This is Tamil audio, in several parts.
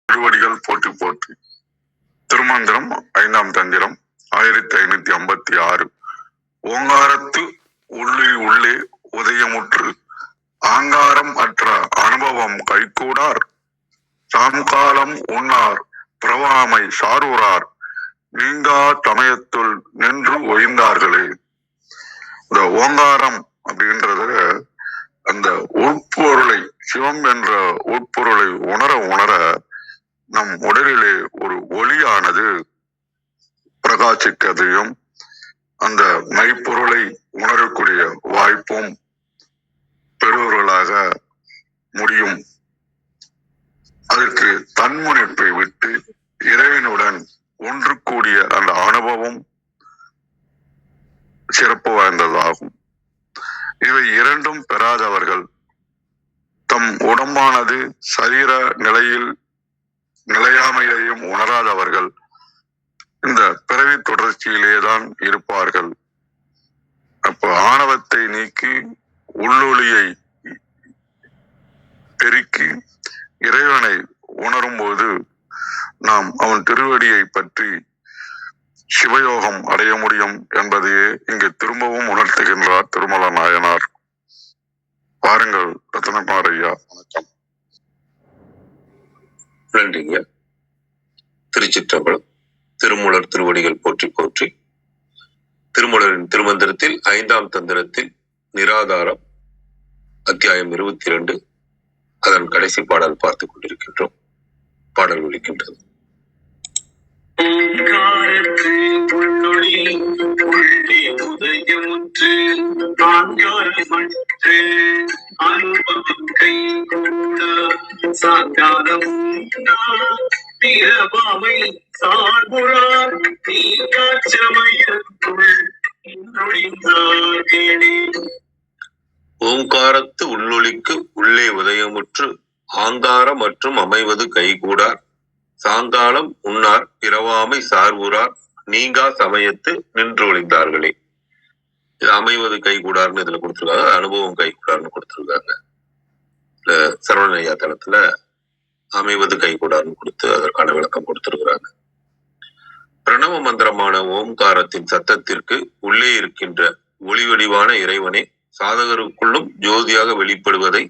திருவடிகள் போற்றி போற்றி. திருமந்திரம் 5ஆம் தந்திரம் 1556. ஓங்காரத்து உள்ளே உதயமுற்று ஆங்காரம் அற்ற அனுபவம் கைகூடார் சாம்காலம் உண்ணார் பிரவாமை சாரூரார் நீங்கா சமயத்துள் நின்று ஒய்ந்தார்களே. இந்த ஓங்காரம் அப்படின்றது அந்த உட்பொருளை, சிவம் என்ற உட்பொருளை உணர நம் உடலிலே ஒரு ஒளியானது பிரகாசிக்கதையும் அந்த மெய்ப்பொருளை உணரக்கூடிய வாய்ப்பும் பெறுவர்களாக முடியும். அதற்கு தன்முனைப்பை விட்டு இறைவனுடன் ஒன்று கூடிய அந்த அனுபவம் சிறப்பு வாய்ந்ததாகும். இவை இரண்டும் பெறாதவர்கள், தம் உடம்பானது சரீர நிலையில் நிலையாமையையும் உணராதவர்கள் இந்த பிறவி தொடர்ச்சியிலேதான் இருப்பார்கள். அப்ப ஆணவத்தை நீக்கி உள்ளொளியை பெருக்கி இறைவனை உணரும் போது நாம் அவன் திருவடியை பற்றி சிவயோகம் அடைய முடியும் என்பதையே இங்கு திரும்பவும் உணர்த்துகின்றார் திருமல நாயனார். பாருங்கள் ரத்னகுமார் ஐயா. வணக்கம். நன்றிங்க. திருச்சிற்றம்பலம். திருமூலர் திருவடிகள் போற்றி போற்றி. திருமூலரின் திருமந்திரத்தில் 5ஆம் தந்திரத்தில் நிராதாரம் அத்தியாயம் 22 அதன் கடைசி பாடல் பார்த்துக் கொண்டிருக்கின்றோம். பாடல் ஒலிக்கின்றது. ஓங்காரத்து உள்ளொளிக்கு உள்ளே உதயமுற்று ஆங்கார மற்றும் அமைவது கைகூடார் சாங்காலம் உண்ணார் பிறவாமை சார்வுறார் நீங்கா சமயத்து நின்று ஒளிந்தார்களே. இது அமைவது கைகூடார்னு இதுல கொடுத்திருக்காங்க, அனுபவம் கைகூடார்னு கொடுத்திருக்காங்க. சரவணையா தளத்துல அமைவது கைகூடார்னு கொடுத்து அதற்கான விளக்கம் கொடுத்திருக்கிறாங்க. பிரணவ மந்திரமான ஓம்காரத்தின் சத்தத்திற்கு உள்ளே இருக்கின்ற ஒளிவடிவான இறைவனே சாதகருக்குள்ளும் ஜோதியாக வெளிப்படுவதை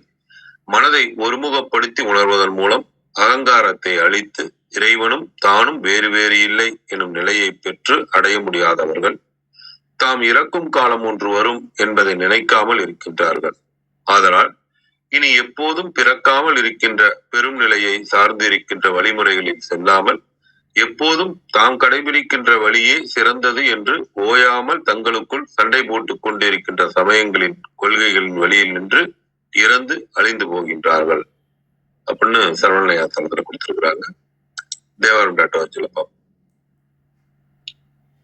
மனதை ஒருமுகப்படுத்தி உணர்வதன் மூலம் அகங்காரத்தை அழித்து இறைவனும் தானும் வேறு வேறு இல்லை எனும் நிலையை பெற்று அடைய முடியாதவர்கள் தாம் இறக்கும் காலம் ஒன்று வரும் என்பதை நினைக்காமல் இருக்கின்றார்கள். ஆதலால் இனி எப்போதும் பிறக்காமல் இருக்கின்ற பெரும் நிலையை சார்ந்திருக்கின்ற வழிமுறைகளில் செல்லாமல் எப்போதும் தாம் கடைபிடிக்கின்ற வழியே சிறந்தது என்று ஓயாமல் தங்களுக்குள் சண்டை போட்டுக் கொண்டிருக்கின்ற சமயங்களின் கொள்கைகளின் வழியில் நின்று இறந்து அழிந்து போகின்றார்கள் அப்படின்னு சரவணையா தளத்துல கொடுத்திருக்கிறாங்க. தேவாரம் டாட்டா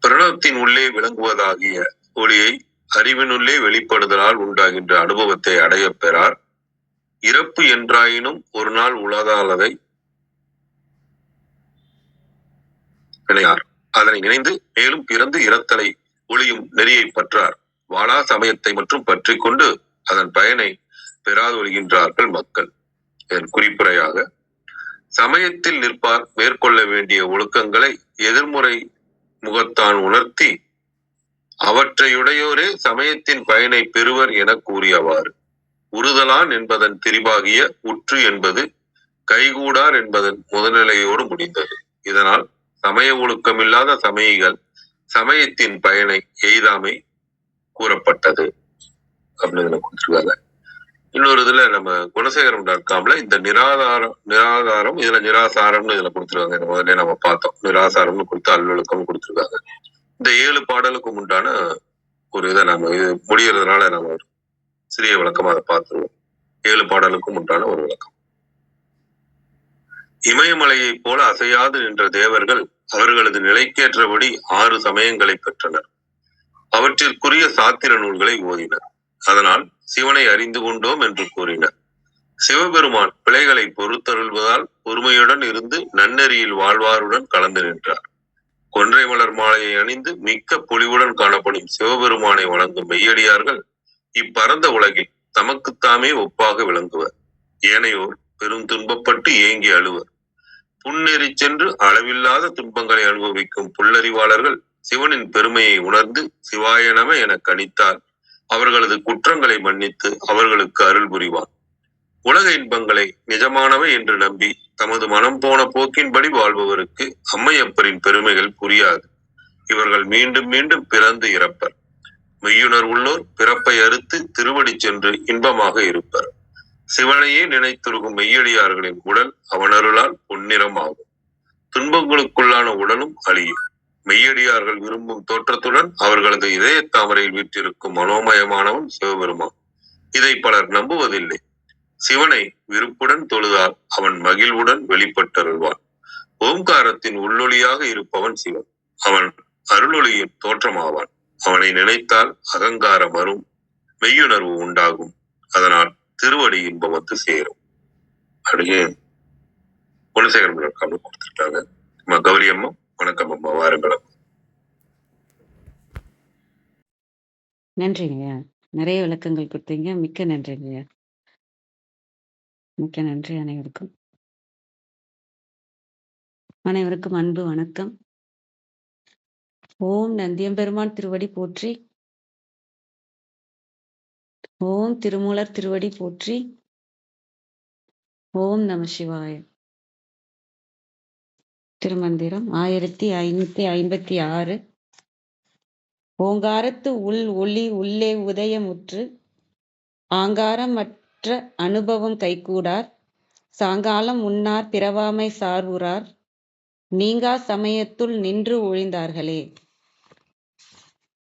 பிரணவத்தின் உள்ளே விளங்குவதாகிய ஒளியை அறிவினுள்ளே வெளிப்படுதலால் உண்டாகின்ற அனுபவத்தை அடைய பெறார். இறப்பு என்றாயினும் ஒரு நாள் உலகாலதை நினையார். அதனை நினைந்து மேலும் பிறந்து இறத்தலை ஒளியும் நெறியை பற்றார். வாழா சமயத்தை மற்றும் பற்றி கொண்டு அதன் பயனை பெறாது ஒழிகின்றார்கள் மக்கள். இதன் குறிப்புரையாக சமயத்தில் நிற்பார் மேற்கொள்ள வேண்டிய ஒழுக்கங்களை எதிர்முறை முகத்தான் உணர்த்தி அவற்றையுடையோரே சமயத்தின் பயனை பெறுவர் என கூறியவாறு உறுதலான் என்பதன் திரிபாகிய உற்று என்பது கைகூடார் என்பதன் முதல்நிலையோடு முடிந்தது. இதனால் சமய ஒழுக்கமில்லாத சமயிகள் சமயத்தின் பயனை எய்தாமை கூறப்பட்டது அப்படின்னு கொடுத்துருக்காங்க. இன்னொரு இதுல நம்ம குணசேகரம்.comல இந்த நிராதாரம் இதுல நிராசாரம்னு இதுல கொடுத்துருக்காங்க. முதல்ல நம்ம பார்த்தோம், நிராசாரம்னு கொடுத்து அல்லொழுக்கம் கொடுத்துருக்காங்க. இந்த 7 பாடலுக்கும் உண்டான ஒரு இதை நம்ம இது முடியறதுனால நம்ம ஒரு சிறிய விளக்கம் அதை பார்த்துருவோம். 7 பாடலுக்கும் உண்டான ஒரு விளக்கம். இமயமலையை போல அசையாது நின்ற தேவர்கள் அவர்களது நிலைக்கேற்றபடி 6 சமயங்களை பெற்றனர். அவற்றிற்குரிய சாத்திர நூல்களை ஓதினர். அதனால் சிவனை அறிந்து கொண்டோம் என்று கூறினர். சிவபெருமான் பிழைகளை பொறுத்தருள்வதால் பொறுமையுடன் இருந்து நன்னெறியில் வாழ்வாருடன் கலந்து நின்றார். கொன்றை மலர் மாலையை அணிந்து மிக்க பொலிவுடன் காணப்படும் சிவபெருமானை வணங்கும் மெய்யடியார்கள் இப்பரந்த உலகில் தமக்குத்தாமே ஒப்பாக விளங்குவர். ஏனையோர் பெரும் துன்பப்பட்டு ஏங்கி அழுவர். புன்னெறி சென்று அளவில்லாத துன்பங்களை அனுபவிக்கும் புல்லறிவாளர்கள் சிவனின் பெருமையை உணர்ந்து சிவாய நம என கணித்தால் அவர்களது குற்றங்களை மன்னித்து அவர்களுக்கு அருள் புரிவான். உலக இன்பங்களை நிஜமானவை என்று நம்பி தமது மனம் போன போக்கின்படி வாழ்பவருக்கு அம்மையப்பரின் பெருமைகள் புரியாது. இவர்கள் மீண்டும் மீண்டும் பிறந்து இறப்பர். மெய்யுணர் உள்ளோர் பிறப்பை அறுத்து திருவடி சென்று இன்பமாக இருப்பர். சிவனையே நினைத்துருகும் மெய்யடியார்களின் உடல் அவனருளால் பொன்னிறம் ஆகும். துன்பங்களுக்குள்ளான உடலும் அழியும். மெய்யடியார்கள் விரும்பும் தோற்றத்துடன் அவர்களது இதய தாமரையில் வீற்றிருக்கும் மனோமயமானவன் சிவபெருமான். இதை பலர் நம்புவதில்லை. சிவனை விருப்புடன் தொழுதால் அவன் மகிழ்வுடன் வெளிப்பட்டருள்வான். ஓம்காரத்தின் உள்ளொளியாக இருப்பவன் சிவன். அவன் அருளொளியின் தோற்றமாவான். அவனை நினைத்தால் அகங்காரம் வரும், மெய்யுணர்வு உண்டாகும். அதனால் திருவடி இன்பம் வந்து சேரும். அப்படியே குணசேகரன் கொடுத்துட்டாங்க. கௌரி அம்மா வணக்கம் அம்மா, வாருங்கள். நன்றிங்கய்யா, நிறைய விளக்கங்கள் கொடுத்தீங்க. மிக்க நன்றிங்கய்யா, மிக்க நன்றி. அனைவருக்கும் அனைவருக்கும் அன்பு வணக்கம். ஓம் நந்தியம்பெருமான் திருவடி போற்றி. ஓம் திருமூலர் திருவடி போற்றி. ஓம் நம சிவாய. திருமந்திரம் 1556. ஓங்காரத்து உள் ஒளி உள்ளே உதயமுற்று ஆங்காரமற்ற அனுபவம் கைகூடார். சாங்காலம் உண்ணார் பிறவாமை சார்வுறார். நீங்கா சமயத்துள் நின்று ஒழிந்தார்களே.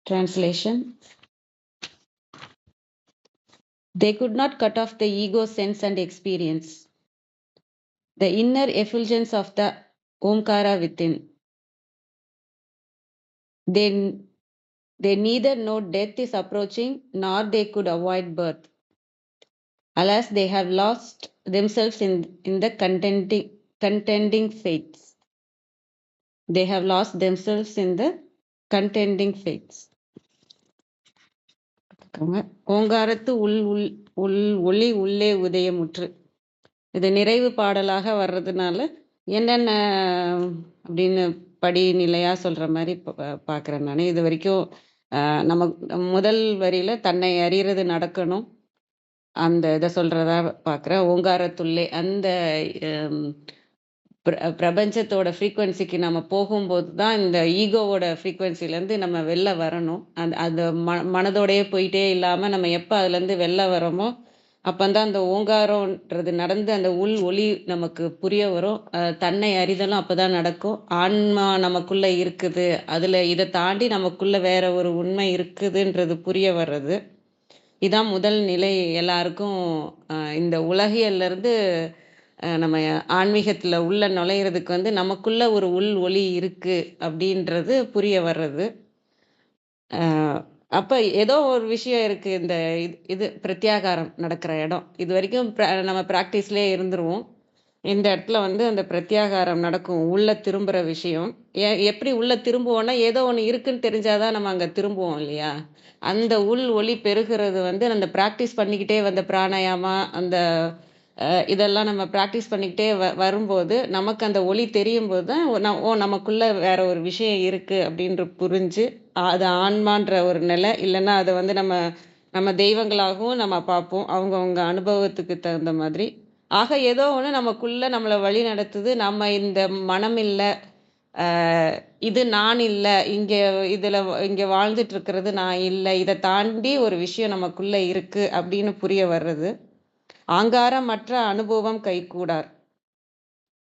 Translation. They could not cut off the ego sense and experience, the inner effulgence of the Omkara within. They neither know death is approaching nor they could avoid birth. Alas, they have lost themselves in the contending fates. They have lost themselves in the contending fates. ஓங்காரத்து உள் ஒளி உள்ளே உதயமுற்று. இது நிறைவு பாடலாக வர்றதுனால என்னென்ன அப்படின்னு படிநிலையா சொல்ற மாதிரி பார்க்குறேன் நான். இது வரைக்கும் நம்ம முதல் வரியில தன்னை அறியறது நடக்கணும், அந்த இதை சொல்றதா பார்க்குறேன். ஓங்காரத்துள்ளே அந்த பிரபஞ்சத்தோட ஃப்ரீக்குவன்சிக்கு நம்ம போகும்போது தான் இந்த ஈகோவோட ஃப்ரீக்குவன்சிலேருந்து நம்ம வெளில வரணும். அந்த மனதோடையே போயிட்டே இல்லாமல் நம்ம எப்போ அதுலேருந்து வெளில வரோமோ அப்போந்தான் அந்த ஓங்காரன்றது நடந்து அந்த உள் ஒளி நமக்கு புரிய வரும். தன்னை அறிதலும் அப்போ தான் நடக்கும். ஆன்மா நமக்குள்ளே இருக்குது, அதில் இதை தாண்டி நமக்குள்ளே வேற ஒரு உண்மை இருக்குதுன்றது புரிய வர்றது. இதான் முதல் நிலை. எல்லாருக்கும் இந்த உலகியல்லேருந்து நம்ம ஆன்மீகத்தில் உள்ள நுழையிறதுக்கு நமக்குள்ள ஒரு உள் ஒளி இருக்கு அப்படின்றது புரிய வர்றது. அப்போ ஏதோ ஒரு விஷயம் இருக்கு. இந்த இது பிரத்யாகாரம் நடக்கிற இடம். இது வரைக்கும் நம்ம ப்ராக்டிஸ்லேயே இருந்துருவோம். இந்த இடத்துல அந்த பிரத்யாகாரம் நடக்கும். உள்ள திரும்புகிற விஷயம் எப்படி உள்ள திரும்புவோம்னா, ஏதோ ஒன்று இருக்குன்னு தெரிஞ்சாதான் நம்ம அங்கே திரும்புவோம் இல்லையா? அந்த உள் ஒளி பெருகிறது அந்த ப்ராக்டிஸ் பண்ணிக்கிட்டே வந்த பிராணாயாமா அந்த இதெல்லாம் நம்ம ப்ராக்டிஸ் பண்ணிக்கிட்டே வரும்போது நமக்கு அந்த ஒளி தெரியும் போது தான் நமக்குள்ள வேற ஒரு விஷயம் இருக்கு அப்படின்ற புரிஞ்சு அது ஆன்மான்ற ஒரு நிலை. இல்லைன்னா அதை நம்ம தெய்வங்களாகவும் நம்ம பார்ப்போம், அவங்கவுங்க அனுபவத்துக்கு தகுந்த மாதிரி. ஆக ஏதோ ஒன்று நமக்குள்ள நம்மளை வழி நடத்துது. நம்ம இந்த மனம் இல்லை, இது நான் இல்லை, இங்கே வாழ்ந்துட்டு இருக்கிறது நான் இல்லை, இதை தாண்டி ஒரு விஷயம் நமக்குள்ள இருக்கு அப்படின்னு புரிய வர்றது. ஆங்காரமற்ற அனுபவம் கைகூடார்.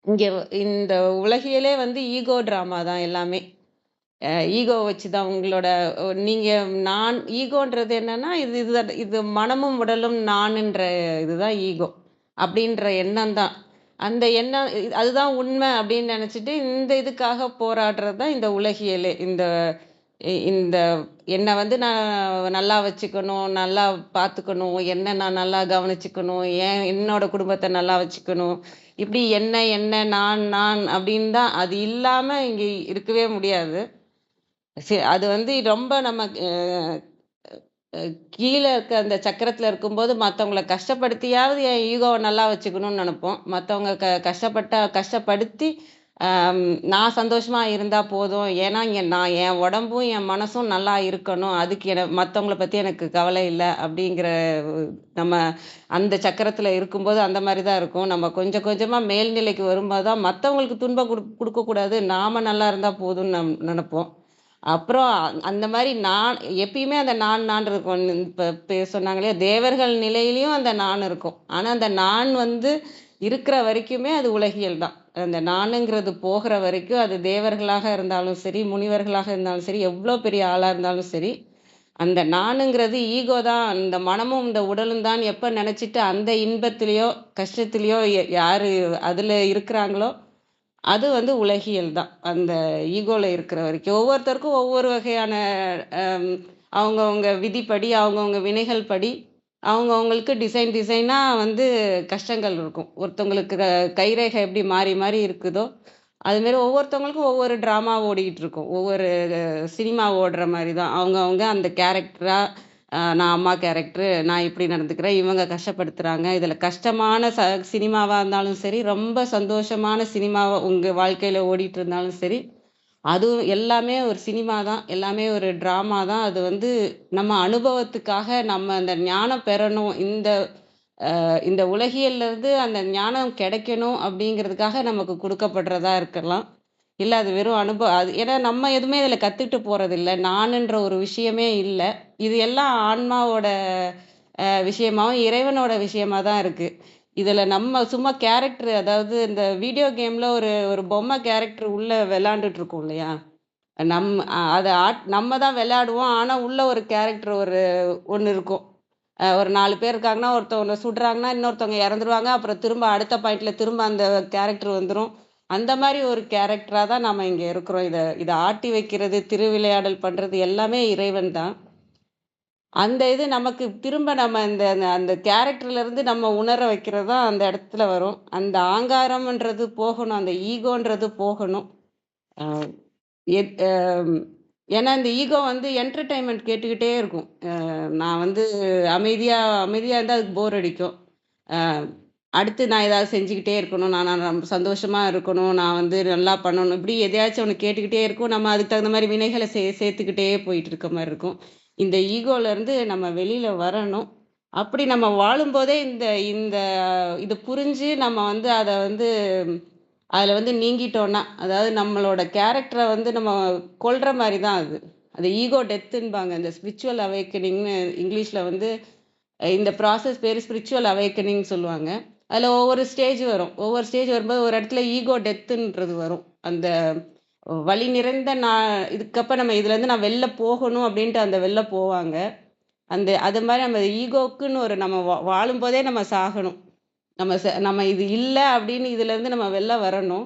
இங்கே இந்த உலகிலே ஈகோ ட்ராமா தான் எல்லாமே. ஈகோ வச்சு தான் உங்களோட நான் ஈகோன்றது என்னன்னா இது மனமும் உடலும் நான்ன்ற இதுதான் ஈகோ அப்படின்ற எண்ணம் தான். அந்த எண்ணம் அதுதான் உண்மை அப்படின்னு நினச்சிட்டு இந்த இதுக்காக போராடுறது தான் இந்த உலகியலே. இந்த என்னை நான் நல்லா வச்சுக்கணும், நல்லா பார்த்துக்கணும், என்ன நான் நல்லா கவனிச்சுக்கணும், என்னோட குடும்பத்தை நல்லா வச்சுக்கணும், இப்படி என்ன நான் அப்படின்னு தான். அது இல்லாமல் இங்கே இருக்கவே முடியாது. அது ரொம்ப நம்ம கீழ இருக்க அந்த சக்கரத்துல இருக்கும்போது மத்தவங்கள கஷ்டப்படுத்தியாவது என் ஈகோவ நல்லா வச்சுக்கணும்னு நெனைப்போம். மத்தவங்க கஷ்டப்படுத்தி அம் நான் சந்தோஷமா இருந்தா போதும். ஏன்னா, இங்க நான் என் உடம்பும், என் மனசும் நல்லா இருக்கணும். அதுக்கு மத்தவங்கள பத்தி எனக்கு கவலை இல்ல. அப்படிங்கிற நம்ம அந்த சக்கரத்துல இருக்கும்போது அந்த மாரி தான் இருக்கும். நம்ம கொஞ்சம் கொஞ்சமா மேல்நிலைக்கு வரும்போது தான் மத்தவங்களுக்கு துன்பம் குடுக்கக்கூடாது. நாம நல்லா இருந்தா போதும்னு நெனைப்போம். அப்புறம் அந்த மாரி நான் எப்பயுமே அந்த நான் இருக்கும். இப்ப சொன்னாங்க இல்லையா? தேவர்கள் நிலையிலயும் அந்த நான் இருக்கும். ஆனா, அந்த நான் வந்து இருக்கிற வரைக்குமே அது உலகியல் தான். அந்த நானுங்கிறது போகிற வரைக்கும் அது தேவர்களாக இருந்தாலும் சரி, முனிவர்களாக இருந்தாலும் சரி, எவ்ளோ பெரிய ஆளா இருந்தாலும் சரி, அந்த நானுங்கிறது ஈகோ தான். இந்த மனமும், இந்த உடலும் தான் எப்ப நெனச்சுட்டு அந்த இன்பத்திலயோ, கஷ்டத்திலயோ யாரு அதுல இருக்கிறாங்களோ, அது வந்து உலகியல் தான். அந்த ஈகோல இருக்கிற வரைக்கும். ஒவ்வொருத்தருக்கும் ஒவ்வொரு வகையான அம் அவங்கவங்க விதிப்படி, அவங்கவங்க வினைகள் படி, அவங்கவங்களுக்கு டிசைனா வந்து கஷ்டங்கள் இருக்கும். ஒருத்தவங்களுக்கு கைரேகை எப்படி மாறி மாறி இருக்குதோ, அதுமாரி ஒவ்வொருத்தவங்களுக்கும் ஒவ்வொரு ட்ராமா ஓடிக்கிட்டு இருக்கும். ஒவ்வொரு சினிமா ஓடுற மாரி தான். அவங்கவங்க அந்த கேரக்டரா நான் அம்மா கேரக்டரு, நான் இப்படி நடந்துக்கிறேன், இவங்க கஷ்டப்படுத்துறாங்க. இதில கஷ்டமான சினிமாவா இருந்தாலும் சரி, ரொம்ப சந்தோஷமான சினிமாவா உங்க வாழ்க்கையில ஓடிட்டு இருந்தாலும் சரி, அதுவும் எல்லாமே ஒரு சினிமா தான். எல்லாமே ஒரு ட்ராமா தான். அது வந்து நம்ம அனுபவத்துக்காக நம்ம அந்த ஞானம் பெறணும். இந்த உலகியல்லேருந்து அந்த ஞானம் கிடைக்கணும் அப்படிங்கிறதுக்காக நமக்கு குடுக்கப்படுறதா இருக்கலாம். இல்ல அது வெறும் அது ஏன்னா நம்ம எதுவுமே இதில கத்துக்கிட்டு போறதில்ல. நானுன்ற ஒரு விஷயமே இல்ல. இது எல்லாம் ஆன்மாவோட விஷயமாவும், இறைவனோட விஷயமா தான் இருக்கு. இதில நம்ம சும்மா கேரக்டர் அதாவது இந்த வீடியோ கேம்ல ஒரு ஒரு பொம்மை கேரக்டர் உள்ள விளையாண்டுட்டு இருக்கோம் இல்லையா? நம் அத நம்ம தான் விளையாடுவோம். ஆனா உள்ள ஒரு கேரக்டர் ஒண்ணு இருக்கும். ஒரு 4 பேர் இருக்காங்கன்னா, ஒருத்தவங்க சுடுறாங்கன்னா, இன்னொருத்தவங்க இறந்துருவாங்க. அப்புறம் திரும்ப அடுத்த பாயிண்ட்ல திரும்ப அந்த கேரக்டர் வந்துரும். அந்த மாரி ஒரு கேரக்டரா தான் நாம இங்க இருக்கிறோம். இத ஆட்டி வைக்கிறது, திருவிளையாடல் பண்றது எல்லாமே இறைவன் தான். அந்த இது நமக்கு திரும்ப நம்ம இந்த அந்த அந்த கேரக்டர்ல இருந்து நம்ம உணர வைக்கிறது தான் அந்த இடத்துல வரும். அந்த ஆங்காரம்ன்றது போகணும். அந்த ஈகோன்றது போகணும். அ எத் அம் ஏன்னா இந்த ஈகோ வந்து என்டர்டெயின்மென்ட் கேட்டுக்கிட்டே இருக்கும். நான் வந்து அமைதியா அமைதியா இருந்தா அதுக்கு போர் அடிக்கும். அ அடுத்து நான் ஏதாவது செஞ்சுக்கிட்டே இருக்கணும். நான் நான் ரொம்ப சந்தோஷமா இருக்கணும். நான் வந்து நல்லா பண்ணணும். இப்படி எதையாச்சும் ஒண்ணு கேட்டுக்கிட்டே இருக்கும். நம்ம அதுக்கு தகுந்த மாரி வினைகள சேர்த்துக்கிட்டே போயிட்டு இருக்க மாரி இருக்கும். இந்த ஈகோலருந்து நம்ம வெளியில வரணும். அப்படி நம்ம வாழும்போதே இந்த இந்த இது புரிஞ்சு நம்ம வந்து அத வந்து அதுல வந்து நீங்கிட்டோம்னா, அதாவது நம்மளோட கேரக்டர வந்து நம்ம கொல்ற மாரி தான் அது. அது ஈகோ டெத்துன்பாங்க. இந்த ஸ்பிரிச்சுவல் அவேக்கனிங்ன்னு இங்கிலீஷ்ல வந்து இந்த ப்ராசஸ் பேரு ஸ்பிரிச்சுவல் அவேக்கனிங்ன்னு சொல்லுவாங்க. அதுல ஒவ்வொரு ஸ்டேஜ் வரும். ஒவ்வொரு ஸ்டேஜ் வரும்போது ஒரு இடத்துல ஈகோ டெத்துன்றது வரும். அந்த வலி நிறைந்த இதுக்கப்ப நம்ம இதுலேருந்து நான் வெளில போகணும் அப்டின்ட்டு அந்த வெளில போவாங்க. அது மாரி நம்ம ஈகோக்குன்னு ஒரு நம்ம வாழும்போதே நம்ம சாகணும். நம்ம இது இல்ல அப்டின்னு இதுலேருந்து நம்ம வெளில வரணும்.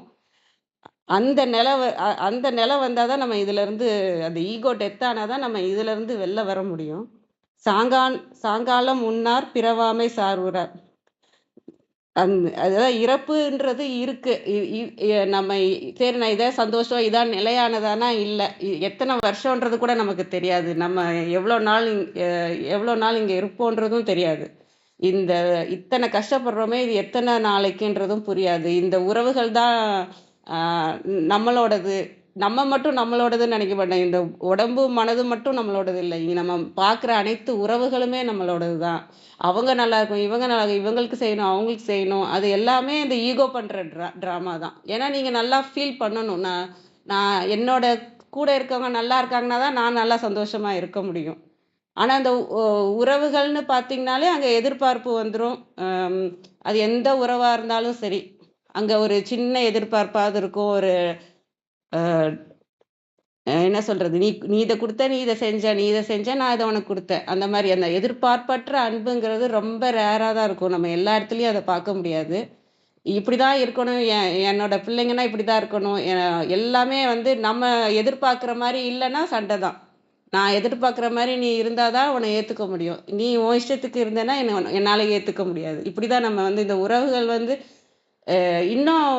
அந்த நிலை வந்தா தான் நம்ம இதுலருந்து அந்த ஈகோ டெத் ஆனா தான் நம்ம இதுலருந்து வெளில வர முடியும். சாங்காலம் உண்ணார் பிறவாமை சார்வுறார். அதுதான் இறப்புன்றது இருக்கு. இ இ எ நம்ம சரி நான் இதான் சந்தோஷம், இதான் நிலையானதானா இல்ல. எத்தன வருஷம்ன்றது கூட நமக்கு தெரியாது. நம்ம எவ்வளோ நாள் எவ்வளோ நாள் இங்க இருப்போன்றதும் தெரியாது. இந்த இத்தன கஷ்டப்படுறோமே, இது எத்தன நாளைக்குன்றதும் புரியாது. இந்த உறவுகள் தான் ஆ நம்மளோடது. நம்ம மட்டும் நம்மளோடதுன்னு நெனைக்க மாட்டேன். இந்த உடம்பு, மனது மட்டும் நம்மளோடது இல்ல. இங்க நம்ம பார்க்குற அனைத்து உறவுகளுமே நம்மளோடது தான். அவங்க நல்லா இருக்கணும், இவங்க நல்லா இவங்களுக்கு செய்யணும், அவங்களுக்கு செய்யணும். அது எல்லாமே இந்த ஈகோ பண்ற ட்ராமா தான். ஏன்னா நீங்க நல்லா ஃபீல் பண்ணணும். நான் நான் என்னோட கூட இருக்கவங்க நல்லா இருக்காங்கன்னா தான் நான் நல்லா சந்தோஷமா இருக்க முடியும். ஆனா அந்த உறவுகள்னு பார்த்தீங்கனாலே அங்க எதிர்பார்ப்பு வந்துரும். அது எந்த உறவா இருந்தாலும் சரி. அங்க ஒரு சின்ன எதிர்பார்ப்பாவது இருக்கும். ஒரு அ என்ன சொல்றது? நீ இத குடுத்த, நீ இத செஞ்ச, நீ இத செஞ்ச, நான் இத உனக்கு குடுத்தேன். அந்த மாரி அந்த எதிர்பார்ப்பற்ற அன்புங்கிறது ரொம்ப ரேரா தான் இருக்கும். நம்ம எல்லா இடத்துலயும் அத பார்க்க முடியாது. இப்படிதான் இருக்கணும். என்னோட பிள்ளைங்கன்னா இப்படிதான் இருக்கணும். எல்லாமே வந்து நம்ம எதிர்பார்க்கிற மாரி இல்லன்னா சண்ட தான். நான் எதிர்பார்க்கிற மாரி நீ இருந்தா தான் உன்ன ஏத்துக்க முடியும். நீ உன் இஷ்டத்துக்கு இருந்தேன்னா என்னால ஏத்துக்க முடியாது. இப்படிதான் நம்ம வந்து இந்த உறவுகள் வந்து இன்னும்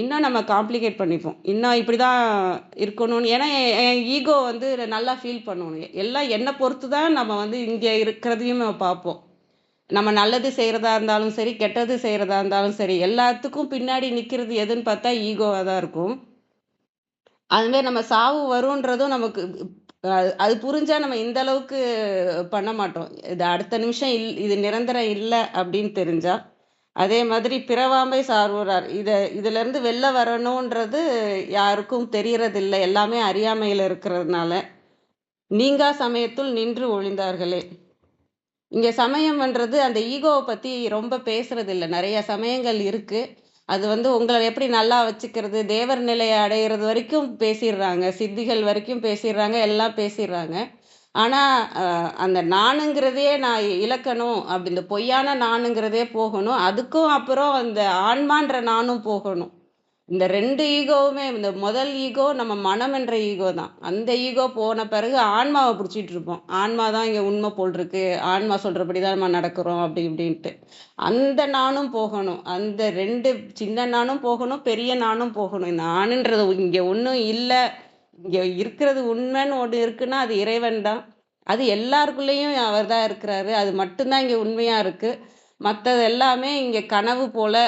இன்னும் நம்ம காம்ப்ளிகேட் பண்ணிப்போம். இன்னும் இப்படிதான் இருக்கணும்னு. ஏன்னா என் ஈகோ வந்து நல்லா ஃபீல் பண்ணணும். எல்லாம் என்னை பொறுத்து தான் நம்ம வந்து இங்கே இருக்கிறதையும் நம்ம பார்ப்போம். நம்ம நல்லது செய்கிறதா இருந்தாலும் சரி, கெட்டது செய்கிறதா இருந்தாலும் சரி, எல்லாத்துக்கும் பின்னாடி நிற்கிறது எதுன்னு பார்த்தா ஈகோவாக தான் இருக்கும். அதுமாரி நம்ம சாவு வருன்றதும் நமக்கு அது புரிஞ்சா நம்ம இந்த அளவுக்கு பண்ண மாட்டோம். இது அடுத்த நிமிஷம் இது நிரந்தரம் இல்லை அப்படின்னு தெரிஞ்சா. அதே மாதிரி பிறவாமை சார்வரார். இதிலிருந்து வெளில வரணுன்றது யாருக்கும் தெரியறதில்லை. எல்லாமே அறியாமையில் இருக்கிறதுனால. நீங்கா சமயத்துள் நின்று ஒழிந்தார்களே. இங்க சமயம்ன்றது அந்த ஈகோவை பத்தி ரொம்ப பேசுறது இல்ல. நிறைய சமயங்கள் இருக்கு. அது வந்து உங்கள எப்படி நல்லா வச்சுக்கிறது, தேவர் நிலையை அடையிறது வரைக்கும் பேசிடுறாங்க. சித்திகள் வரைக்கும் பேசிடுறாங்க. எல்லாம் பேசிடுறாங்க. ஆனா, அந்த நானுங்கிறதையே நான் இழக்கணும். அப்படி இந்த பொய்யான நானுங்கிறதே போகணும். அதுக்கும் அப்புறம் அந்த ஆன்மான்ற நானும் போகணும். இந்த 2 ஈகோவுமே இந்த முதல் ஈகோ நம்ம மனம் என்ற ஈகோ தான். அந்த ஈகோ போன பிறகு ஆன்மாவை பிடிச்சிட்டு இருப்போம். ஆன்மா தான் இங்க உண்மை போல் இருக்கு. ஆன்மா சொல்றபடி தான் நம்ம நடக்கிறோம் அப்படி இப்படின்ட்டு. அந்த நானும் போகணும். அந்த 2 சின்ன நானும் போகணும், பெரிய நானும் போகணும். இந்த நானுன்றது இங்க ஒண்ணும் இல்ல. இங்க இருக்கிறது உண்மைன்னு ஒண்ணு இருக்குன்னா அது இறைவன் தான். அது எல்லாருக்குள்ளேயும் அவர் தான் இருக்கிறாரு. அது மட்டும்தான் இங்க உண்மையா இருக்கு. மத்தது எல்லாமே இங்க கனவு போல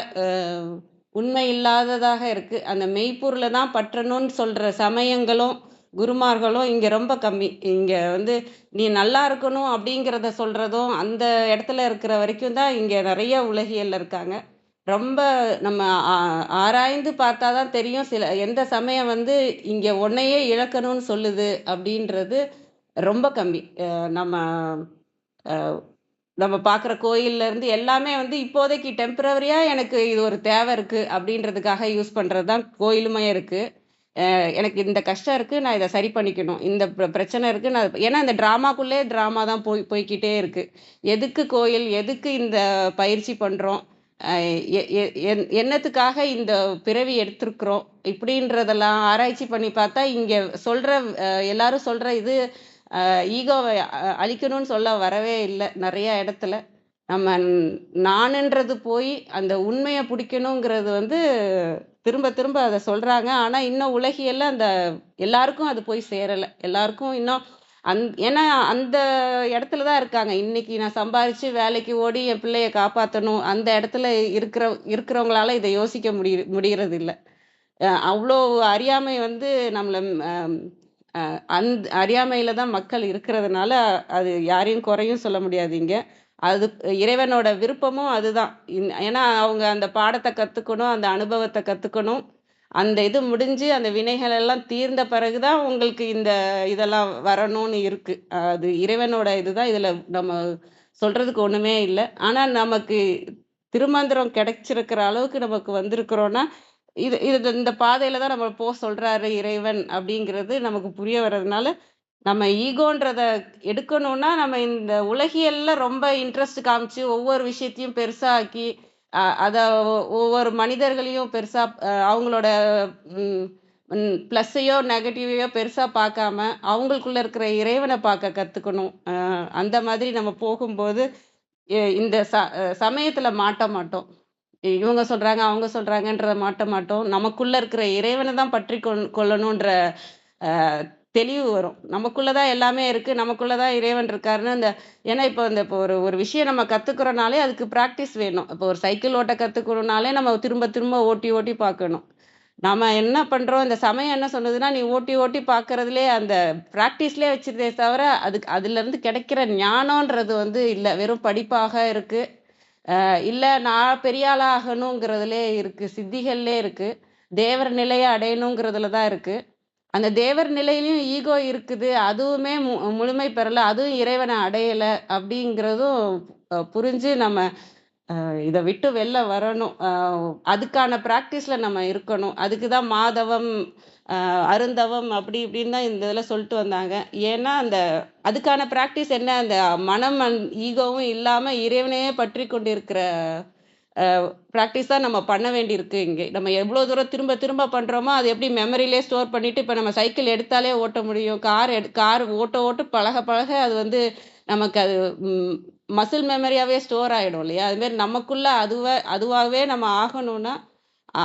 உண்மை இல்லாததாக இருக்கு. அந்த மெய்ப்பொருளை தான் பற்றணும்னு சொல்ற சமயங்களும் குருமார்களும் இங்க ரொம்ப கம்மி. இங்க வந்து நீ நல்லா இருக்கணும் அப்படிங்கிறத சொல்றதும் அந்த இடத்துல இருக்கிற வரைக்கும் தான் இங்க நிறைய உலகியல்ல இருக்காங்க. ரொம்ப நம்ம ஆராய்ந்து பார்த்தா தான் தெரியும் எந்த சமயம் வந்து இங்க உன்னையே இழக்கணும்னு சொல்லுது அப்படின்றது ரொம்ப கம்மி. நம்ம நம்ம பார்க்குற கோயில்ல இருந்து எல்லாமே வந்து இப்போதைக்கு டெம்பரவரியா எனக்கு இது ஒரு தேவை இருக்கு அப்படின்றதுக்காக யூஸ் பண்றது தான் கோயிலுமே இருக்கு. எனக்கு இந்த கஷ்டம் இருக்கு, நான் இதை சரி பண்ணிக்கணும். இந்த பிரச்சனை இருக்கு, நான் ஏன்னா இந்த ட்ராமாக்குள்ளே ட்ராமா தான் போய்க்கிட்டே இருக்கு. எதுக்கு கோயில், எதுக்கு இந்த பயிற்சி பண்றோம், என்னத்துக்காக இந்த பிறவி எடுத்திருக்கிறோம் இப்படின்றதெல்லாம் ஆராய்ச்சி பண்ணி பார்த்தா இங்க சொல்ற எல்லாரும் சொல்ற இது ஈகோவை அழிக்கணும்னு சொல்ல வரவே இல்லை. நிறைய இடத்துல நம்ம நானுன்றது போய் அந்த உண்மையை பிடிக்கணுங்கிறது வந்து திரும்ப திரும்ப அதை சொல்றாங்க. ஆனா இன்னும் உலகியல்ல அந்த எல்லாருக்கும் அது போய் சேரலை. எல்லாருக்கும் இன்னும் ஏன்னா அந்த இடத்துல தான் இருக்காங்க. இன்னைக்கு நான் சம்பாரிச்சு வேலைக்கு ஓடி என் பிள்ளைய காப்பாற்றணும் அந்த இடத்துல இருக்கிறவங்களால இதை யோசிக்க முடியறது இல்லை. அவ்வளோ அறியாமை வந்து நம்மளை அறியாமையில தான் மக்கள் இருக்கிறதுனால அது யாரையும் குறையும் சொல்ல முடியாது இங்க. அது இறைவனோட விருப்பமும் அதுதான். ஏன்னா அவங்க அந்த பாடத்தை கத்துக்கணும், அந்த அனுபவத்தை கத்துக்கணும். அந்த இது முடிஞ்சு அந்த வினைகள் எல்லாம் தீர்ந்த பிறகுதான் உங்களுக்கு இதெல்லாம் வரணும்னு இருக்கு. அது இறைவனோட இதுதான். இதுல நம்ம சொல்றதுக்கு ஒண்ணுமே இல்லை. ஆனா நமக்கு திருமந்திரம் கிடைச்சிருக்கிற அளவுக்கு நமக்கு வந்திருக்கிறோம்னா இது இது இந்த பாதையில தான் நம்ம சொல்றாரு இறைவன் அப்படிங்கிறது நமக்கு புரிய வர்றதுனால நம்ம ஈகோன்றத எடுக்கணும்னா நம்ம இந்த உலகியல்ல ரொம்ப இன்ட்ரெஸ்ட் காமிச்சு ஒவ்வொரு விஷயத்தையும் பெருசாக்கி அத ஒவ்வொரு மனிதர்களையும் பெருசா அவங்களோட ப்ளஸ்ஸையோ நெகட்டிவையோ பெருசா பார்க்காம அவங்களுக்குள்ள இருக்கிற இறைவனை பார்க்க கத்துக்கணும். அந்த மாதிரி நம்ம போகும்போது இந்த சமயத்துல மாட்ட மாட்டோம். இவங்க சொல்றாங்க அவங்க சொல்றாங்கன்றத மாட்ட மாட்டோம். நமக்குள்ள இருக்கிற இறைவனை தான் பற்றி கொள்ளணுன்ற தெளிவு வரும். நமக்குள்ளதான் எல்லாமே இருக்கு, நமக்குள்ளதான் இறைவன் இருக்காருன்னு ஏன்னா இப்போ இப்போ ஒரு விஷயம் நம்ம கத்துக்கிறோம்னாலே அதுக்கு ப்ராக்டிஸ் வேணும். இப்போ ஒரு சைக்கிள் ஓட்ட கத்துக்கணும்னாலே நம்ம திரும்ப திரும்ப ஓட்டி ஓட்டி பார்க்கணும். நாம என்ன பண்றோம், இந்த சமயம் என்ன சொன்னதுன்னா நீ ஓட்டி ஓட்டி பார்க்கறதுலே அந்த ப்ராக்டிஸ்லேயே வச்சிருந்தே தவிர அதுல இருந்து கிடைக்கிற ஞானம்ன்றது வந்து இல்லை, வெறும் படிப்பாக இருக்கு. இல்ல நான் பெரிய ஆளா ஆகணுங்கிறதுலே இருக்கு, சித்திகள்லே இருக்கு. தேவர் நிலையை அடையணுங்கிறதுல தான் இருக்கு. அந்த தேவர் நிலையிலயும் ஈகோ இருக்குது. அதுவுமே முழுமை பெறல, அதுவும் இறைவனை அடையல அப்படிங்கிறதும் புரிஞ்சு நம்ம இதை விட்டு வெளில வரணும். அதுக்கான ப்ராக்டிஸ்ல நம்ம இருக்கணும். அதுக்குதான் மாதவம் அருந்தவம் அப்படி இப்படின்னு தான் இந்த இதில் சொல்லிட்டு வந்தாங்க. ஏன்னா அதுக்கான ப்ராக்டிஸ் என்ன, அந்த மனம் ஈகோவும் இல்லாம இறைவனையே பற்றி கொண்டு இருக்கிற ப்ராக்டிஸ் தான் நம்ம பண்ண வேண்டியிருக்கு. இங்கே நம்ம எவ்வளோ தூரம் திரும்ப திரும்ப பண்றோமோ அது எப்படி மெமரியிலே ஸ்டோர் பண்ணிட்டு இப்போ நம்ம சைக்கிள் எடுத்தாலே ஓட்ட முடியும். கார் ஓட்ட ஓட்ட பழக பழக அது வந்து நமக்கு அது மசில் மெமரியாவே ஸ்டோர் ஆயிடும் இல்லையா? அது மாரி நமக்குள்ள அதுவாவே நம்ம ஆகணும்னா,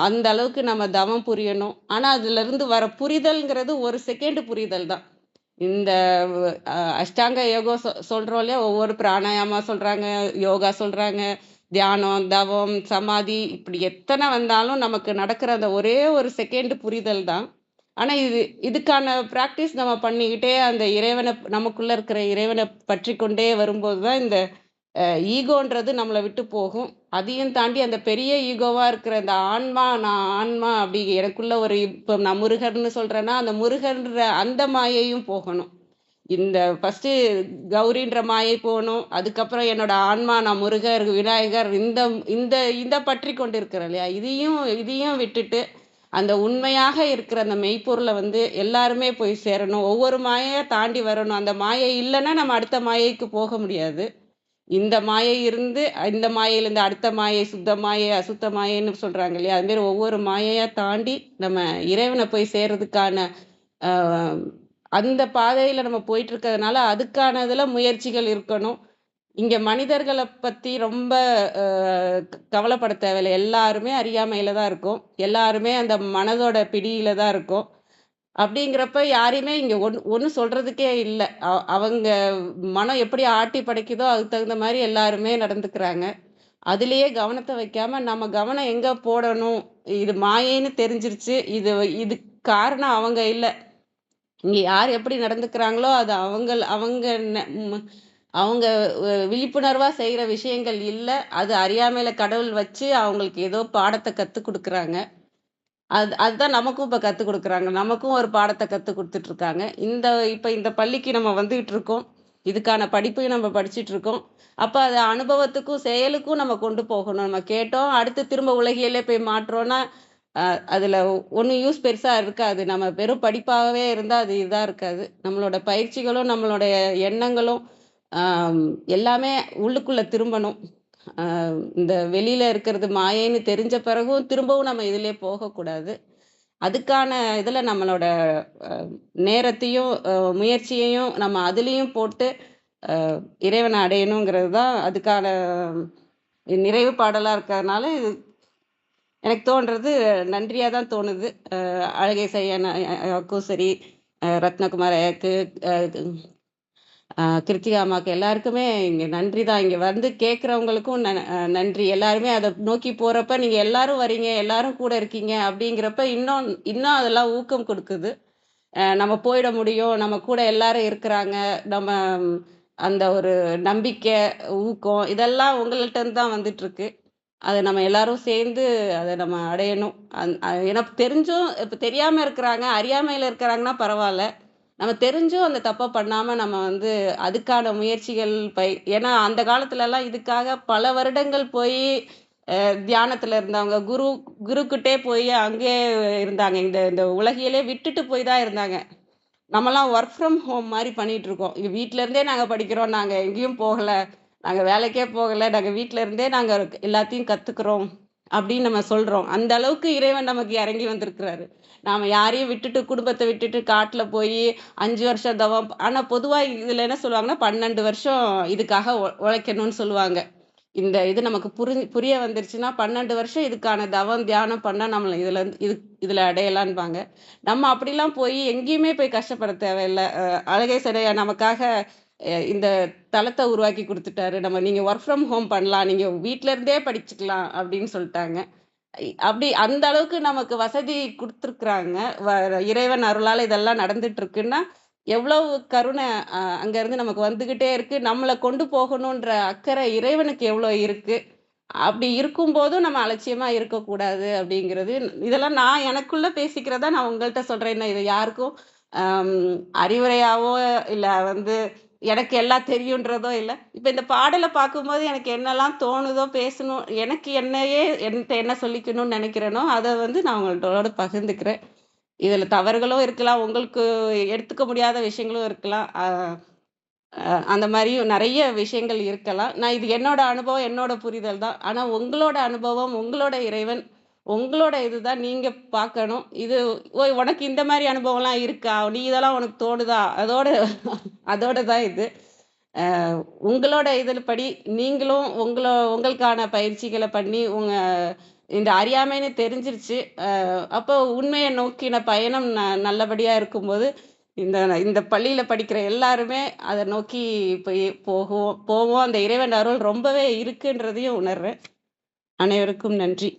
அந்த அளவுக்கு நம்ம தவம் புரியணும். ஆனா அதிலிருந்து வர புரிதல்ங்கிறது ஒரு செகண்ட் புரிதல் தான். இந்த அஷ்டாங்க யோகா சொல்றோம் இல்லையா? ஒவ்வொரு பிராணாயாமா சொல்றாங்க, யோகா சொல்றாங்க, தியானம், தவம், சமாதி இப்படி எத்தன வந்தாலும் நமக்கு நடக்கிற அந்த ஒரே ஒரு செகண்ட் புரிதல் தான். ஆனா இதுக்கான பிராக்டிஸ் நம்ம பண்ணிக்கிட்டே அந்த இறைவன நமக்குள்ள இருக்கிற இறைவன பற்றிக்கொண்டே வரும்போது தான் இந்த ஈகோன்றது நம்மள விட்டு போகும். அதையும் தாண்டி அந்த பெரிய ஈகோவா இருக்கிற அந்த ஆன்மா, நான் ஆன்மா அப்படி எனக்குள்ள ஒரு இப்போ நான் முருகர்ன்னு சொல்றேன்னா, அந்த முருகன்ற அந்த மாயையும் போகணும். இந்த ஃபர்ஸ்ட்டு கௌரின்ற மாயை போணும். அதுக்கப்புறம் என்னோட ஆன்மா நான் முருகர், விநாயகர் இந்த இந்த இத பற்றி கொண்டு இருக்கிறேன் இல்லையா? இதையும் இதையும் விட்டுட்டு, அந்த உண்மையாக இருக்கிற அந்த மெய்ப்பொருள வந்து எல்லாருமே போய் சேரணும். ஒவ்வொரு மாயையா தாண்டி வரணும். அந்த மாயை இல்லன்னா நம்ம அடுத்த மாயைக்கு போக முடியாது. இந்த மாயை இருந்து இந்த மாயையிலேருந்து அடுத்த மாயை, சுத்த மாயை, அசுத்த மாயைன்னு சொல்றாங்க இல்லையா? அது மாரி ஒவ்வொரு மாயையா தாண்டி நம்ம இறைவன போய் சேர்றதுக்கான அ அந்த பாதையில நம்ம போயிட்டு இருக்கிறதுனால, அதுக்கான இதுல முயற்சிகள் இருக்கணும். இங்க மனிதர்கள பத்தி ரொம்ப அ கவலைப்பட தேவையில்ல. எல்லாருமே அறியாமையில தான் இருக்கோம். எல்லாருமே அந்த மனதோட பிடியில தான் இருக்கோம். அப்படிங்கிறப்ப யாரையுமே இங்க ஒண்ணும் சொல்றதுக்கே இல்ல. அவங்க மனம் எப்படி ஆட்டி படைக்குதோ, அதுக்கு தகுந்த மாரி எல்லாருமே நடந்துக்கிறாங்க. அதிலேயே கவனத்த வைக்காம, நம்ம கவனம் எங்க போடணும்? இது மாயைன்னு தெரிஞ்சிருச்சு. இதுக்கு காரணம் அவங்க இல்ல. இங்க யார் எப்படி நடந்துக்கிறாங்களோ, அது அவங்க ந ம் அவங்க விழிப்புணர்வா செய்ற விஷயங்கள் இல்ல. அது அறியாமையில கடவுள் வச்சு அவங்களுக்கு ஏதோ பாடத்த கத்துக் குடுக்குறாங்க. அதுதான் நமக்கும் இப்ப கத்துக் குடுக்குறாங்க. நமக்கும் ஒரு பாடத்த கத்துக் குடுத்துட்டு இருக்காங்க. இப்ப இந்த பள்ளிக்கு நம்ம வந்துகிட்டு இருக்கோம். இதுக்கான படிப்பையும் நம்ம படிச்சுட்டு இருக்கோம். அப்ப அத அனுபவத்துக்கும், செயலுக்கும் நம்ம கொண்டு போகணும். நம்ம கேட்டோம், அடுத்து திரும்ப உலகியலே போய் மாட்றோம்னா, அ அதுல ஒண்ணும் யூஸ் பெருசா இருக்காது. நம்ம வெறும் படிப்பாவே இருந்தா அது இதா இருக்காது. நம்மளோட பயிற்சிகளும், நம்மளுடைய எண்ணங்களும், ஆம் எல்லாமே உள்ளுக்குள்ள திரும்பணும். அ இந்த வெளியில இருக்கிறது மாயைன்னு தெரிஞ்ச பிறகும் திரும்பவும் நம்ம இதிலயே போகக்கூடாது. அதுக்கான இதுல நம்மளோட அ நேரத்தையும், முயற்சியையும் நம்ம அதிலயும் போட்டு இறைவன அடையணுங்கிறது தான் அதுக்கான நிறைவு பாடலா இருக்கிறதுனால, இது எனக்கு தோன்றது நன்றியா தான் தோணுது. அழகேச ஐயாவுக்கும் சரி, ரத்னகுமார் ஐயாக்கு, அ கிருத்திகா அம்மாக்கு எல்லாருக்குமே இங்க நன்றி தான். இங்க வந்து கேட்கிறவங்களுக்கும் நன்றி. எல்லாருமே அத நோக்கி போறப்ப, நீங்க எல்லாரும் வரீங்க, எல்லாரும் கூட இருக்கீங்க அப்படிங்கிறப்ப, இன்னும் இன்னும் அதெல்லாம் ஊக்கம் குடுக்குது. நம்ம போயிட முடியும், நம்ம கூட எல்லாரும் இருக்கிறாங்க. நம்ம அந்த ஒரு நம்பிக்கை, ஊக்கம் இதெல்லாம் உங்கள்ட்ட இருந்து தான் வந்துட்டுருக்கு. அத நம்ம எல்லாரும் சேர்ந்து அத நம்ம அடையணும். ஏன்னா தெரிஞ்சும் இப்ப தெரியாம இருக்கிறாங்க, அறியாமையில இருக்கிறாங்கன்னா பரவால்ல. நம்ம தெரிஞ்சும் அந்த தப்ப பண்ணாம நம்ம வந்து அதுக்கான முயற்சிகள் ஏன்னா அந்த காலத்துலலாம் இதுக்காக பல வருடங்கள் போயி தியானத்துல இருந்தவங்க, குருக்கிட்டே போய் அங்கேயே இருந்தாங்க. இந்த இந்த உலகியலே விட்டுட்டு போய் தான் இருந்தாங்க. நம்மலாம் ஒர்க் ஃப்ரம் ஹோம் மாரி பண்ணிட்டு இருக்கோம். இங்க வீட்ல இருந்தே நாங்க படிக்கிறோம். நாங்க எங்கேயும் போகல. நாங்க வேலைக்கே போகல. நாங்க வீட்ல இருந்தே நாங்க எல்லாத்தையும் கத்துக்கிறோம். அப்படின்னு நம்ம சொல்றோம். அந்த அளவுக்கு இறைவன் நமக்கு இறங்கி வந்திருக்கிறாரு. நாம யாரையும் விட்டுட்டு, குடும்பத்த விட்டுட்டு காட்டுல போயி 5 வருஷம் தவம் ஆனா பொதுவா இதுல என்ன சொல்லுவாங்கன்னா, 12 வருஷம் இதுக்காக உழைக்கணும்னு சொல்லுவாங்க. இந்த இது நமக்கு புரிய வந்துருச்சுன்னா, 12 வருஷம் இதுக்கான தவம், தியானம் பண்ணா நம்மள இதுல அடையலான்பாங்க. நம்ம அப்படிலாம் போய் எங்கேயுமே போய் கஷ்டப்பட தேவையில்ல. அழகேசனையா நமக்காக இந்த தளத்த உருவாக்கி குடுத்துட்டாரு. நீங்க வொர்க் ஃப்ரம் ஹோம் பண்ணலாம். நீங்க வீட்ல இருந்தே படிச்சுக்கலாம் அப்படின்னு சொல்ட்டாங்க. அப்படி அந்த அளவுக்கு நமக்கு வசதி குடுத்துருக்குறாங்க. இறைவன் அருளால இதெல்லாம் நடந்துட்டு இருக்குன்னா, எவ்வளவு கருணை அங்கருந்து நமக்கு வந்துகிட்டே இருக்கு. நம்மள கொண்டு போகணுன்ற அக்கறை இறைவனுக்கு எவ்வளோ இருக்கு. அப்படி இருக்கும்போதும் நம்ம அலட்சியமா இருக்கக்கூடாது அப்படிங்கிறது, இதெல்லாம் நான் எனக்குள்ள பேசிக்கிறத நான் உங்கள்ட்ட சொல்றேன். இது யாருக்கும் அம் அறிவுரையாவோ, இல்ல வந்து எனக்கு எல்லாம் தெரியுன்றதோ இல்ல. இப்ப இந்த பாடல பார்க்கும்போது எனக்கு என்னலாம் தோணுதோ, பேசணும் எனக்கு என்னையே என்ட்ட என்ன சொல்லிக்கணும்னு நெனைக்கிறேனோ, அத வந்து நான் உங்கள்ட்டோட பகிர்ந்துக்கிறேன். இதுல தவறுகளும் இருக்கலாம். உங்களுக்கு எடுத்துக்க முடியாத விஷயங்களும் இருக்கலாம். அந்த மாரியும் நெறைய விஷயங்கள் இருக்கலாம். நான் இது என்னோட அனுபவம், என்னோட புரிதல் தான். ஆனா உங்களோட அனுபவம், உங்களோட இறைவன், உங்களோட இதுதான் நீங்க பார்க்கணும். உனக்கு இந்த மாரி அனுபவம்லாம் இருக்கா? நீ இதெல்லாம் உனக்கு தோணுதா? அதோட அதோட தான் இது. உங்களோட இதில் படி நீங்களும் உங்களுக்கான பயிற்சிகளை பண்ணி இந்த அறியாமைன்னு தெரிஞ்சிருச்சு. அப்போ உண்மையை நோக்கின பயணம் நல்லபடியா இருக்கும்போது இந்த இந்த பள்ளியில படிக்கிற எல்லாருமே அதை நோக்கி போய் போவோம். அந்த இறைவன் அருள் ரொம்பவே இருக்குன்றதையும் உணர்றேன். அனைவருக்கும் நன்றி.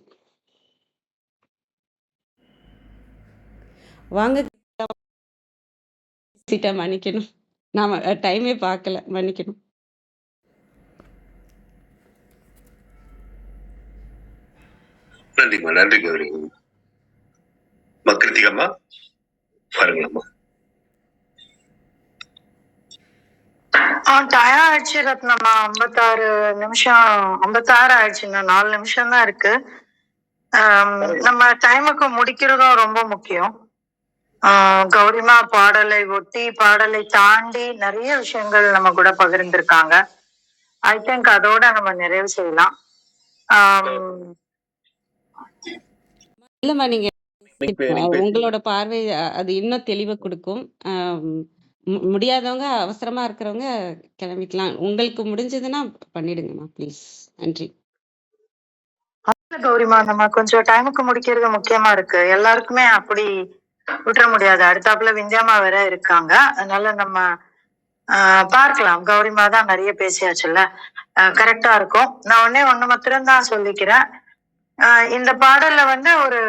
வாங்க சீட்டா, மன்னிக்கணும். நாம டைமே பார்க்கல, மன்னிக்கணும். நன்றிம்மா, நன்றி கௌரி. கிருத்திகம்மா பாருங்களம்மா. டயம் ஆயிடுச்சு ரத்னம்மா. 56 நிமிஷம், 56 ஆயிடுச்சு. இன்னும் 4 நிமிஷம் தான் இருக்கு. நம்ம டைமுக்கு முடிக்கிறதும் ரொம்ப முக்கியம். கௌரிமா பாடலை ஒட்டி, பாடலை தாண்டி நிறைய விஷயங்கள் நம்ம கூட பகிர்ந்திருக்காங்க. ஐ திங்க் அதோட நம்ம நிறைவு செய்யலாம். இல்லம்மா, நீங்க உங்களோட பார்வை அது இன்னும் தெளிவை கொடுக்கும். முடியாதவங்க, அவசரமா இருக்கிறவங்க கிளம்பிக்கலாம். உங்களுக்கு முடிஞ்சதுன்னா பண்ணிடுங்கம்மா, ப்ளீஸ். நன்றி. கௌரிமா, நம்ம கொஞ்சம் டைமுக்கு முடிக்கிறது முக்கியமா இருக்கு. எல்லாருக்குமே அப்படி விட்டுற முடியாது. அடுத்தாப்புல விந்தியாமா வேற இருக்காங்க. அதனால நம்ம பார்க்கலாம். கௌரிமா தான் நிறைய பேசியாச்சுல்ல, கரெக்டா இருக்கும். நான் ஒண்ணு மாத்திரம் சொல்லிக்கிறேன். இந்த பாடல்ல ஒரு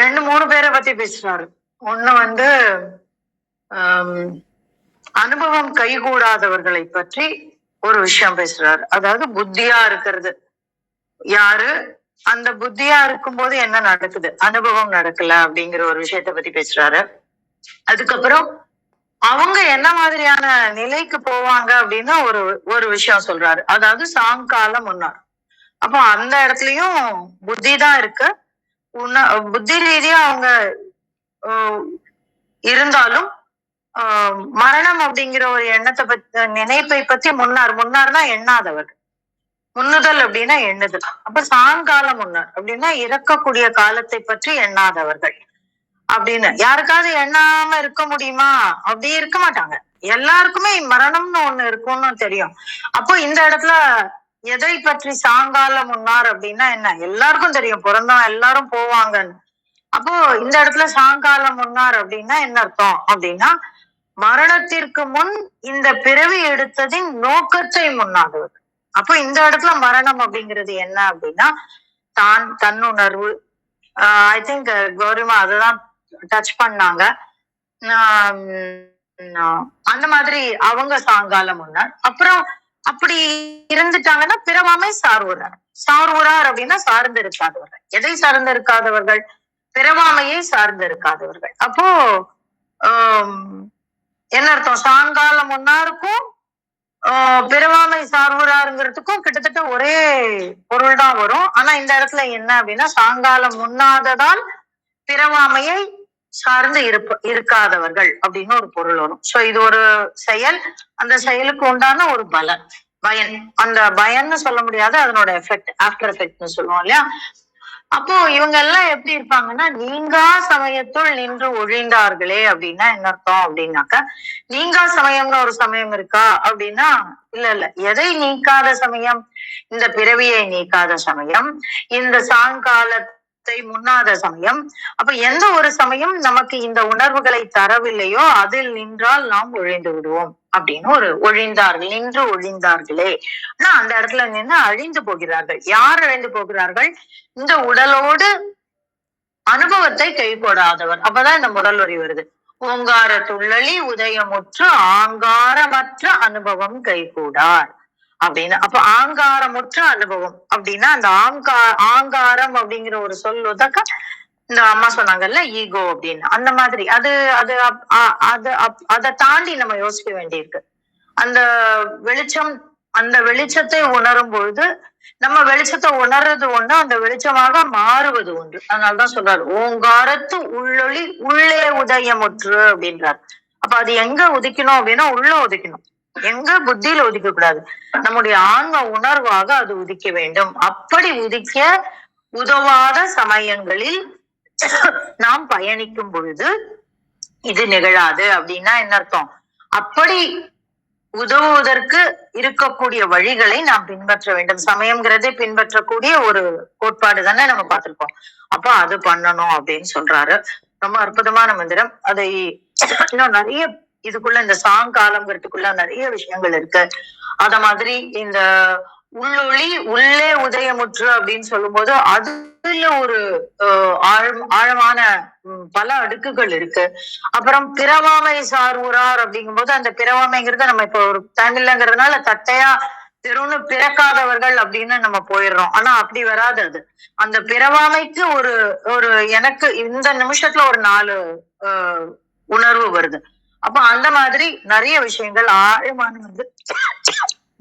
2-3 பேரை பத்தி பேசுறாரு. ஒண்ணு அனுபவம் கைகூடாதவர்களை பற்றி ஒரு விஷயம் பேசுறாரு. அதாவது புத்தியா இருக்கிறது யாரு, அந்த புத்தியா இருக்கும்போது என்ன நடக்குது, அனுபவம் நடக்கல அப்படிங்கிற ஒரு விஷயத்த பத்தி பேசுறாரு. அதுக்கப்புறம் அவங்க என்ன மாதிரியான நிலைக்கு போவாங்க அப்படின்னு ஒரு விஷயம் சொல்றாரு. அதாவது சாங்கால முன்னார். அப்போ அந்த இடத்துலயும் புத்தி தான் இருக்கு. புத்தி ரீதியா அவங்க இருந்தாலும் மரணம் அப்படிங்கிற ஒரு எண்ணத்தை பத்தி, நினைப்பை பத்தி முன்னார்னா எண்ணாதவர். முன்னுதல் அப்படின்னா எண்ணுதல். அப்ப சாங்கால முன்னார் அப்படின்னா இறக்கக்கூடிய காலத்தை பற்றி எண்ணாதவர்கள் அப்படின்னு. யாருக்காவது எண்ணாம இருக்க முடியுமா? அப்படியே இருக்க மாட்டாங்க. எல்லாருக்குமே மரணம்னு ஒண்ணு இருக்கும்னு தெரியும். அப்போ இந்த இடத்துல எதை பற்றி சாங்கால முன்னார் அப்படின்னா என்ன? எல்லாருக்கும் தெரியும், பிறந்தவன் எல்லாரும் போவாங்கன்னு. அப்போ இந்த இடத்துல சாங்கால முன்னார் அப்படின்னா என்ன அர்த்தம் அப்படின்னா, மரணத்திற்கு முன் இந்த பிறவி எடுத்ததின் நோக்கத்தை முன்னாடுவது. அப்போ இந்த இடத்துல மரணம் அப்படிங்கிறது என்ன அப்படின்னா, தன்னுணர்வு. ஐ திங்க் கௌரிமா அதுதான் டச் பண்ணாங்க. அந்த மாதிரி அவங்க சாங்கால முன்னார். அப்புறம் அப்படி இருந்துட்டாங்கன்னா பிறவாமை சார்வுறார் அப்படின்னா சார்ந்து இருக்காதவர்கள். எதை சார்ந்து இருக்காதவர்கள்? பிறவாமையை சார்ந்து இருக்காதவர்கள். அப்போ என்ன அர்த்தம்? சாங்கால முன்னாருக்கும் பிறவாமை சார்வுறாருங்கிறதுக்கும் கிட்டத்தட்ட ஒரே பொருள் தான் வரும். ஆனா இந்த இடத்துல என்ன அப்படின்னா, சாங்காலம் முன்னாததால் பிறவாமையை சார்ந்து இருக்காதவர்கள் அப்படின்னு ஒரு பொருள் வரும். சோ இது ஒரு செயல். அந்த செயலுக்கு உண்டான ஒரு பயன். அந்த பயன்னு சொல்ல முடியாது, அதனோட எஃபெக்ட், ஆஃப்டர் எஃபெக்ட்னு சொல்லுவோம் இல்லையா? அப்போ இவங்க எல்லாம் எப்படி இருப்பாங்கன்னா, நீங்கா சமயத்துள் நின்று ஒழிந்தார்களே அப்படின்னா என்ன அர்த்தம் அப்படின்னாக்க, நீங்கா சமயம்னு ஒரு சமயம் இருக்கா அப்படின்னா இல்ல. எதை நீக்காத சமயம்? இந்த பிறவியை நீக்காத சமயம், இந்த சாங்காலத்தை முன்னாத சமயம். அப்ப எந்த ஒரு சமயம் நமக்கு இந்த உணர்வுகளை தரவில்லையோ அதில் நின்றால் நாம் ஒழிந்து விடுவோம் அப்படின்னு ஒரு ஒழிந்தார்கள், நின்று ஒழிந்தார்களே. ஆனா அந்த இடத்துல நின்று அழிந்து போகிறார்கள். யார் அழிந்து போகிறார்கள்? இந்த உடலோடு அனுபவத்தை கை போடாதவர். அப்பதான் இந்த முதல் வரி வருது. ஓங்கார துள்ளலி உதயமுற்று ஆங்காரமற்ற அனுபவம் கைகூடார் அப்படின்னு. அப்ப ஆங்காரமுற்ற அனுபவம் அப்படின்னா அந்த ஆங்காரம் அப்படிங்கிற ஒரு சொல் உதக்க இந்த அம்மா சொன்னாங்கல்ல, ஈகோ அப்படின்னு. அந்த மாதிரி அது அது அதை தாண்டி நம்ம யோசிக்க வேண்டியிருக்கு. அந்த வெளிச்சம், அந்த வெளிச்சத்தை உணரும் பொழுது நம்ம வெளிச்சத்தை உணர்றது ஒண்ணு, அந்த வெளிச்சமாக மாறுவது ஒன்று. அதனாலதான் சொல்றாரு ஓங்காரத்து உள்ளொளி உள்ளே உதயமுற்று அப்படின்றார். அப்ப அது எங்க உதிக்கணும் அப்படின்னா உள்ள உதிக்கணும். எங்க? புத்தியில உதிக்க கூடாது, நம்முடைய ஆன்ம உணர்வாக அது உதிக்க வேண்டும். அப்படி உதிக்க உதவாத சமயங்களில் நாம் பயணிக்கும் பொழுது இது நிகழாது அப்படின்னா என்ன அர்த்தம்? அப்படி உதவுவதற்கு இருக்கக்கூடிய வழிகளை நாம் பின்பற்ற வேண்டும். சமயம்ங்கிறதே பின்பற்றக்கூடிய ஒரு கோட்பாடு தானே நம்ம பார்த்திருக்கோம். அப்ப அது பண்ணணும் அப்படின்னு சொல்றாரு. ரொம்ப அற்புதமான மந்திரம். அதை இன்னும் நிறைய இதுக்குள்ள இந்த சாங்காலம்ங்கிறதுக்குள்ள நிறைய விஷயங்கள் இருக்கு. அத மாதிரி இந்த உள்ளொளி உள்ளே உதயமுற்று அப்படின்னு சொல்லும்போது அதுல ஒரு ஆழமான பல அடுக்குகள் இருக்கு. அப்புறம் பிறவாமை சார்வுறார் அப்படிங்கும்போது அந்த பிறவாமைங்கிறத நம்ம இப்போ ஒரு தமிழ்லங்கிறதுனால தட்டையா வெறும்னு பிறக்காதவர்கள் அப்படின்னு நம்ம போயிடுறோம். ஆனா அப்படி வராது. அது அந்த பிறவாமைக்கு ஒரு ஒரு எனக்கு இந்த நிமிஷத்துல ஒரு 4 உணர்வு வருது. அப்ப அந்த மாதிரி நிறைய விஷயங்கள் ஆழமான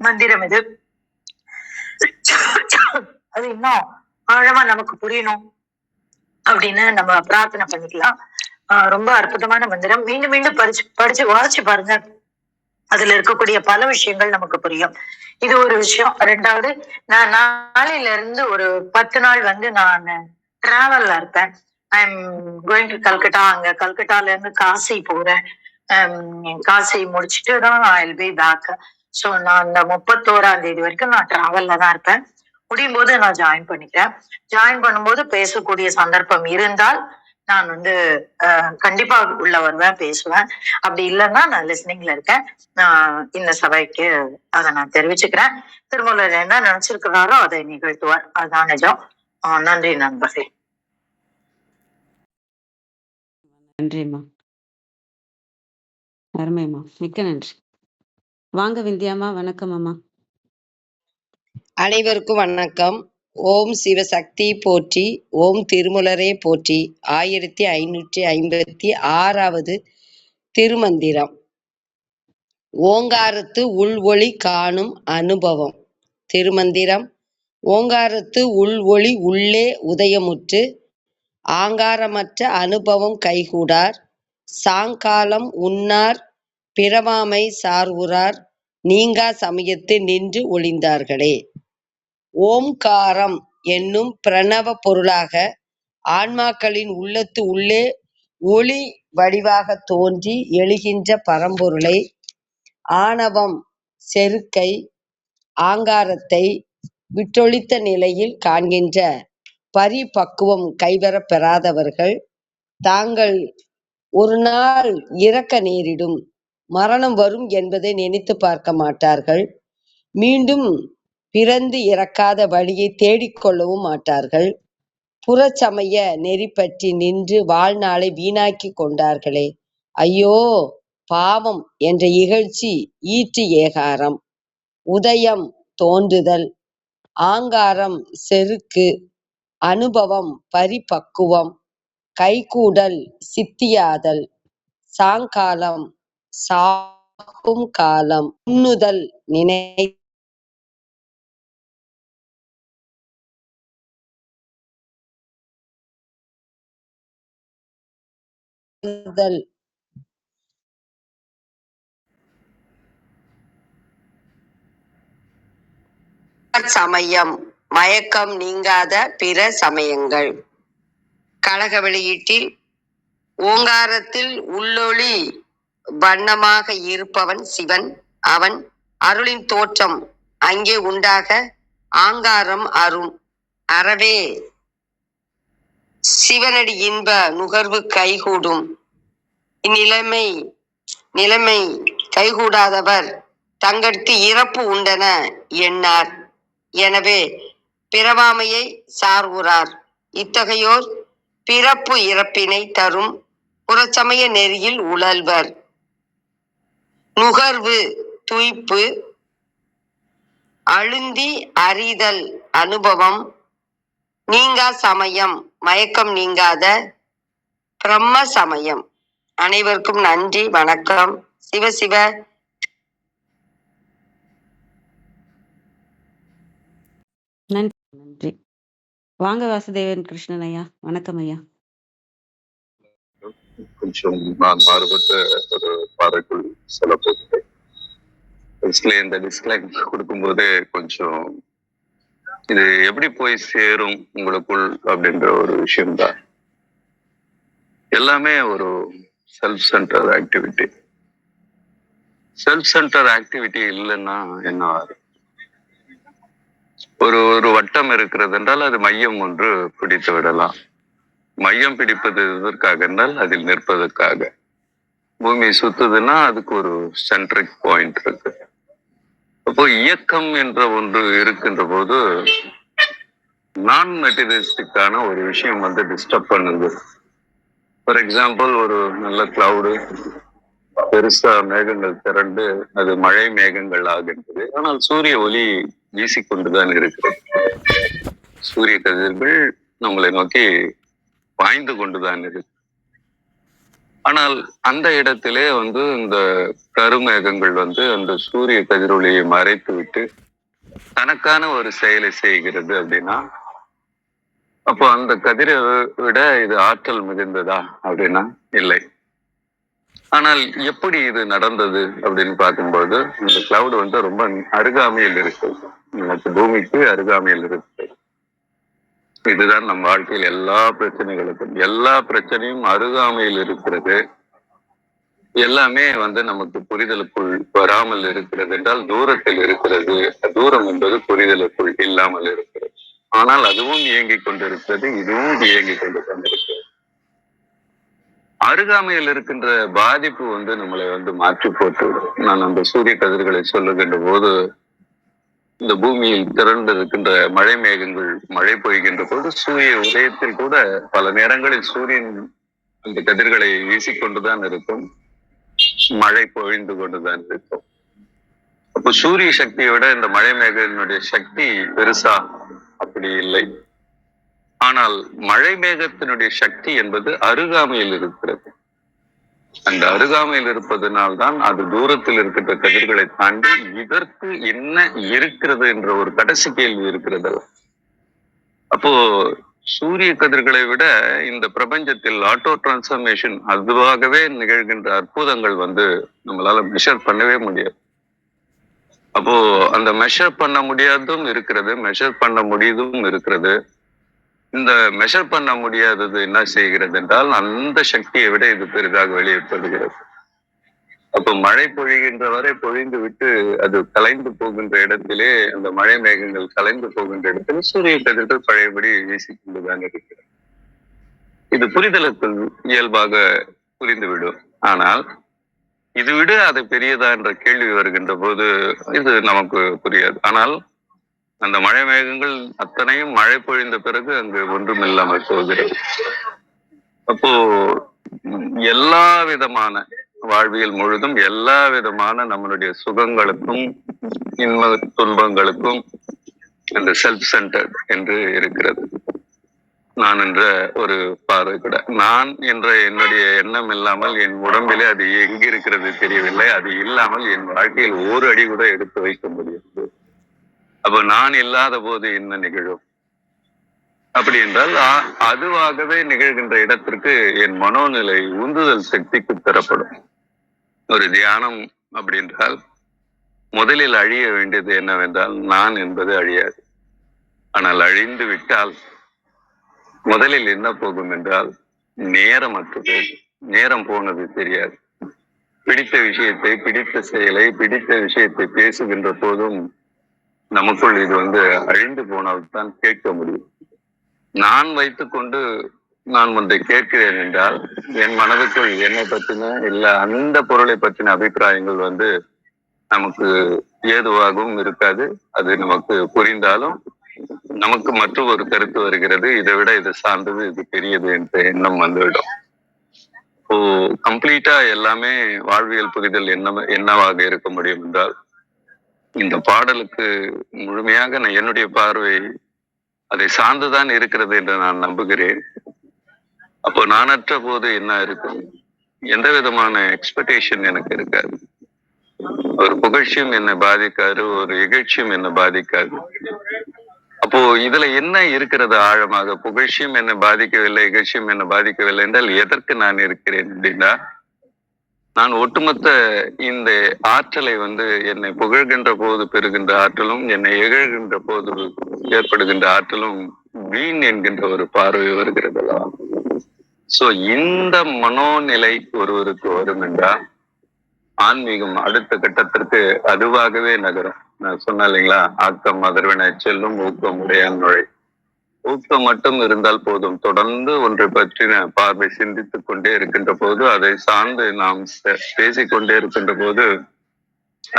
மந்திரம் இது. அது இன்னும் ஆழமா நமக்கு புரியணும் அப்படின்னு நம்ம பிரார்த்தனை பண்ணிக்கலாம். ரொம்ப அற்புதமான மந்திரம். மீண்டும் மீண்டும் படிச்சு வாசிச்சு பாருங்க. அதுல இருக்கக்கூடிய பல விஷயங்கள் நமக்கு புரியும். இது ஒரு விஷயம். 2வது, நான் நாளையில இருந்து ஒரு 10 நாள் நான் டிராவல்ல இருப்பேன். I am going to Calcutta. அங்க கல்கட்டால இருந்து காசி போறேன். காசி முடிச்சுட்டு தான் I will be back. So நான் அந்த 31ஆம் தேதி வரைக்கும் நான் டிராவல்ல தான் இருப்பேன். முடியும் போது நான் ஜாயின் பண்ணிக்கிறேன். ஜாயின் பண்ணும்போது பேசக்கூடிய சந்தர்ப்பம் இருந்தால் நான் கண்டிப்பா உள்ள வருவேன், பேசுவேன். அப்படி இல்லைன்னா நான் லிஸ்னிங்ல இருக்கேன். இந்த சபைக்கு அதை நான் தெரிவிச்சுக்கிறேன். திருமூலர் என்ன நினைச்சிருக்கிறாரோ அதை நிகழ்த்துவார். அதுதான் நிஜம். நன்றி நண்பர்களே. நன்றிம்மா, அருமைம்மா, மிக்க நன்றி. வாங்க விந்தியாம்மா. வணக்கம் அம்மா. அனைவருக்கும் வணக்கம். ஓம் சிவசக்தி போற்றி, ஓம் திருமுலரே போற்றி. 1556வது திருமந்திரம். ஓங்காரத்து உள்ஒளி காணும் அனுபவம். திருமந்திரம். ஓங்காரத்து உள்ஒளி உள்ளே உதயமுற்று ஆங்காரமற்ற அனுபவம் கைகூடார். சாங்காலம் உண்ணார் பிறவாமை சார்வுறார் நீங்கா சமயத்து நின்று ஒளிந்தார்களே. ஓம்காரம் என்னும் பிரணவ பொருளாக ஆன்மாக்களின் உள்ளத்து உள்ளே ஒளி வடிவாக தோன்றி எழுகின்ற பரம்பொருளை ஆணவம் செருக்கை ஆங்காரத்தை விட்டொழித்த நிலையில் காண்கின்ற பரிபக்குவம் கைவரப் பெறாதவர்கள் தாங்கள் ஒரு நாள் இறக்க நேரிடும், மரணம் வரும் என்பதை நினைத்து பார்க்க மாட்டார்கள். மீண்டும் பிறந்து இறக்காத வழியை தேடிக்கொள்ளவும் மாட்டார்கள். புறச்சமய நெறி பற்றி நின்று வாழ்நாளை வீணாக்கி கொண்டார்களே. ஐயோ பாவம் என்ற இகழ்ச்சி ஈற்று ஏகாரம். உதயம் தோன்றுதல், ஆங்காரம் செருக்கு, அனுபவம் பரிபக்குவம், கைகூடல் சித்தியாதல், சாங்காலம் சாகும் காலம், உண்ணுதல் நினைத்தல், சமயம் மயக்கம் நீங்காத பிற சமயங்கள். கழக வெளியீட்டில் ஓங்காரத்தில் உள்ளொளி வண்ணமாக இருப்பவன் சிவன். அவன் அருளின் தோற்றம் அங்கே உண்டாக ஆங்காரம் அறவே சிவனடி இன்ப நுகர்வு கைகூடும். நிலைமை கைகூடாதவர் தங்களுக்கு இறப்பு உண்டென எண்ணார். எனவே பிறவாமையை சார்வுறார். இத்தகையோர் பிறப்பு இறப்பினை தரும் புறச்சமய நெறியில் உழல்வர். நுகர்வு துய்ப்பு, அழுந்தி அறிதல் அனுபவம், நீங்கா சமயம் மயக்கம் நீங்காத பிரம்ம சமயம். அனைவருக்கும் நன்றி, வணக்கம். சிவசிவ. நன்றி. வாங்க வாசுதேவன் கிருஷ்ணன் ஐயா. வணக்கம் ஐயா. கொஞ்சம் நான் மாறுபட்ட ஒரு பாறைக்குள் சொல்ல போகிறேன். இந்த டிஸ்கிளைம் கொடுக்கும்போதே கொஞ்சம் இது எப்படி போய் சேரும் உங்களுக்குள் அப்படின்ற ஒரு விஷயம்தான். எல்லாமே ஒரு self centre activity. Self centre activity இல்லைன்னா என்ன ஆகும்? ஒரு ஒரு வட்டம் இருக்கிறது என்றால் அது மையம் ஒன்று பிடித்து விடலாம். மையம் பிடிப்பது எதற்காக என்றால் அதில் நிற்பதற்காக. பூமி சுத்துதுன்னா அதுக்கு ஒரு சென்ட்ரிக் பாயிண்ட் இருக்கு. அப்போ இயக்கம் என்ற ஒன்று இருக்கின்ற போது நான் மெட்டீரியலிஸ்டிக்கான ஒரு விஷயம் வந்து டிஸ்டர்ப் பண்ணுது. ஃபார் எக்ஸாம்பிள், ஒரு நல்ல கிளவுடு, பெருசா மேகங்கள் திரண்டு அது மழை மேகங்கள் ஆகின்றது. ஆனால் சூரிய ஒளி வீசிக்கொண்டுதான் இருக்கிறது. சூரிய கதிர்கள் நம்மளை நோக்கி பாய்ந்து கொண்டுதான் இருக்கு. ஆனால் அந்த இடத்திலே வந்து இந்த கருமேகங்கள் வந்து அந்த சூரிய கதிரொளியை மறைத்து விட்டு தனக்கான ஒரு செயலை செய்கிறது அப்படின்னா, அப்போ அந்த கதிரை விட இது ஆற்றல் மிகுந்ததா அப்படின்னா இல்லை. ஆனால் எப்படி இது நடந்தது அப்படின்னு பார்க்கும்போது, இந்த கிளவுட் வந்து ரொம்ப அருகாமையில் இருக்கு, நமக்கு பூமிக்கு அருகாமையில் இருக்கு. இதுதான் நம் வாழ்க்கையில் எல்லா பிரச்சனையும் அருகாமையில் இருக்கிறது. எல்லாமே வந்து நமக்கு புரிதலுக்குள் வராமல் இருக்கிறது என்றால் தூரத்தில் இருக்கிறது. தூரம் என்பது புரிதலுக்குள் இல்லாமல் இருக்கிறது. ஆனால் அதுவும் இயங்கிக் கொண்டிருக்கிறது, இதுவும் இயங்கிக் கொண்டு கொண்டிருக்கிறது. அருகாமையில் இருக்கின்ற பாதிப்பு வந்து நம்மளை வந்து மாற்றி போட்டுவிடும். நான் அந்த சூரிய கதிர்களை சொல்லுகின்ற போது, இந்த பூமியில் திரண்டு இருக்கின்ற மழை மேகங்கள் மழை பொய்கின்ற போது சூரிய உதயத்தில் கூட பல நேரங்களில் சூரியன் அந்த கதிர்களை வீசிக்கொண்டுதான் இருக்கும், மழை பொழிந்து கொண்டுதான் இருக்கும். அப்போ சூரிய சக்தியை விட இந்த மழை மேகத்தினுடைய சக்தி பெருசா? அப்படி இல்லை. ஆனால் மழை மேகத்தினுடைய சக்தி என்பது அருகாமையில் இருக்கிறது. அந்த அருகாமையில் இருப்பதனால்தான் அது தூரத்தில் இருக்கின்ற கதிர்களை தாண்டி இதற்கு என்ன இருக்கிறது என்ற ஒரு கடைசி கேள்வி இருக்கிறது. அப்போ சூரிய கதிர்களை விட இந்த பிரபஞ்சத்தில் ஆட்டோ டிரான்ஸ்ஃபர்மேஷன் அதுவாகவே நிகழ்கின்ற அற்புதங்கள் வந்து நம்மளால மெஷர் பண்ணவே முடியாது. அப்போ அந்த மெஷர் பண்ண முடியாததும் இருக்கிறது, மெஷர் பண்ண முடியதும் இருக்கிறது. இந்த மெஷர் பண்ண முடியாதது என்ன செய்கிறது என்றால் அந்த சக்தியை விட இது பெரிதாக வெளியேற்றப்படுகிறது. அப்போ மழை பொழிகின்ற வரை பொழிந்து விட்டு அது கலைந்து போகின்ற இடத்திலே, அந்த மழை மேகங்கள் கலைந்து போகின்ற இடத்தில் சூரிய கதிர்கள் பழையபடி வீசிக்கொண்டுதான் இருக்கிறது. இது புரிதலுக்குள் இயல்பாக புரிந்துவிடும். ஆனால் இது விட அது பெரியதா என்ற கேள்வி வருகின்ற போது இது நமக்கு புரியாது. ஆனால் அந்த மழை மேகங்கள் அத்தனையும் மழை பொழிந்த பிறகு அங்கு ஒன்றும் இல்லாமல் போகிறது. அப்போ எல்லா விதமான வாழ்வியல் முழுதும் எல்லா விதமான நம்மளுடைய சுகங்களுக்கும் இன்ப துன்பங்களுக்கும் அந்த செல்ஃப் சென்டர்ட் என்று இருக்கிறது. நான் என்ற ஒரு பார்வை கூட, நான் என்ற என்னுடைய எண்ணம் இல்லாமல் என் உடம்பிலே அது எங்க இருக்கிறது தெரியவில்லை. அது இல்லாமல் என் வாழ்க்கையில் ஒரு அடி கூட எடுத்து வைக்க முடியாது. அப்ப நான் இல்லாத போது என்ன நிகழும்? அப்படி என்றால் அதுவாகவே நிகழ்கின்ற இடத்திற்கு என் மனோநிலை உந்துதல் சக்திக்கு தரப்படும். ஒரு தியானம் அப்படின்றால் முதலில் அழிய வேண்டியது என்னவென்றால் நான் என்பது அழியாது. ஆனால் அழிந்து விட்டால் முதலில் என்ன போகும் என்றால் நேரம் அற்று போகும். நேரம் போனது தெரியாது. பிடித்த விஷயத்தை, பிடித்த செயலை, பிடித்த விஷயத்தை பேசுகின்ற போதும் நமக்குள் இது வந்து அழிந்து போனால்தான் கேட்க முடியும். நான் வைத்துக்கொண்டு நான் ஒன்றை கேட்கிறேன் என்றால் என் மனதுக்குள் என்னை பற்றின இல்ல அந்த பொருளை பற்றின அபிப்பிராயங்கள் வந்து நமக்கு ஏதுவாகவும் இருக்காது. அது நமக்கு புரிந்தாலும் நமக்கு மற்றும் ஒரு கருத்து வருகிறது, இதை விட இது சார்ந்தது, இது பெரியது என்ற எண்ணம் வந்துவிடும். இப்போ கம்ப்ளீட்டா எல்லாமே வாழ்வியல் புரிதல் என்னவாக இருக்க முடியும் என்றால், இந்த பாடலுக்கு முழுமையாக என்னுடைய பார்வை அதை சார்ந்துதான் இருக்கிறது என்று நான் நம்புகிறேன். அப்போ நானற்ற போது என்ன இருக்கும்? எந்த விதமான எக்ஸ்பெக்டேஷன் எனக்கு இருக்காது. ஒரு புகழ்ச்சியும் என்னை பாதிக்காது, ஒரு இகழ்ச்சியும் என்னை பாதிக்காது. அப்போ இதுல என்ன இருக்கிறது ஆழமாக? புகழ்ச்சியும் என்னை பாதிக்கவில்லை, இகழ்ச்சியும் என்னை பாதிக்கவில்லை என்றால் எதற்கு நான் இருக்கிறேன் அப்படின்னா, நான் ஒட்டுமொத்த இந்த ஆற்றலை வந்து என்னை புகழ்கின்ற போது பெறுகின்ற ஆற்றலும் என்னை இகழ்கின்ற போது ஏற்படுகின்ற ஆற்றலும் வீண் என்கின்ற ஒரு பார்வை வருகிறது. சோ இந்த மனோநிலை ஒருவருக்கு வரும் என்றால் ஆன்மீகம் அடுத்த கட்டத்திற்கு அதுவாகவே நகரும். நான் சொன்னேன் இல்லைங்களா, ஆக்கம் அதர்வென செல்லும் ஊக்கம் உடையான் நுழை. ஊக்கம் மட்டும் இருந்தால் போதும். தொடர்ந்து ஒன்றை பற்றின பார்வை சிந்தித்துக் கொண்டே இருக்கின்ற போது, அதை சார்ந்து நாம் பேசிக்கொண்டே இருக்கின்ற போது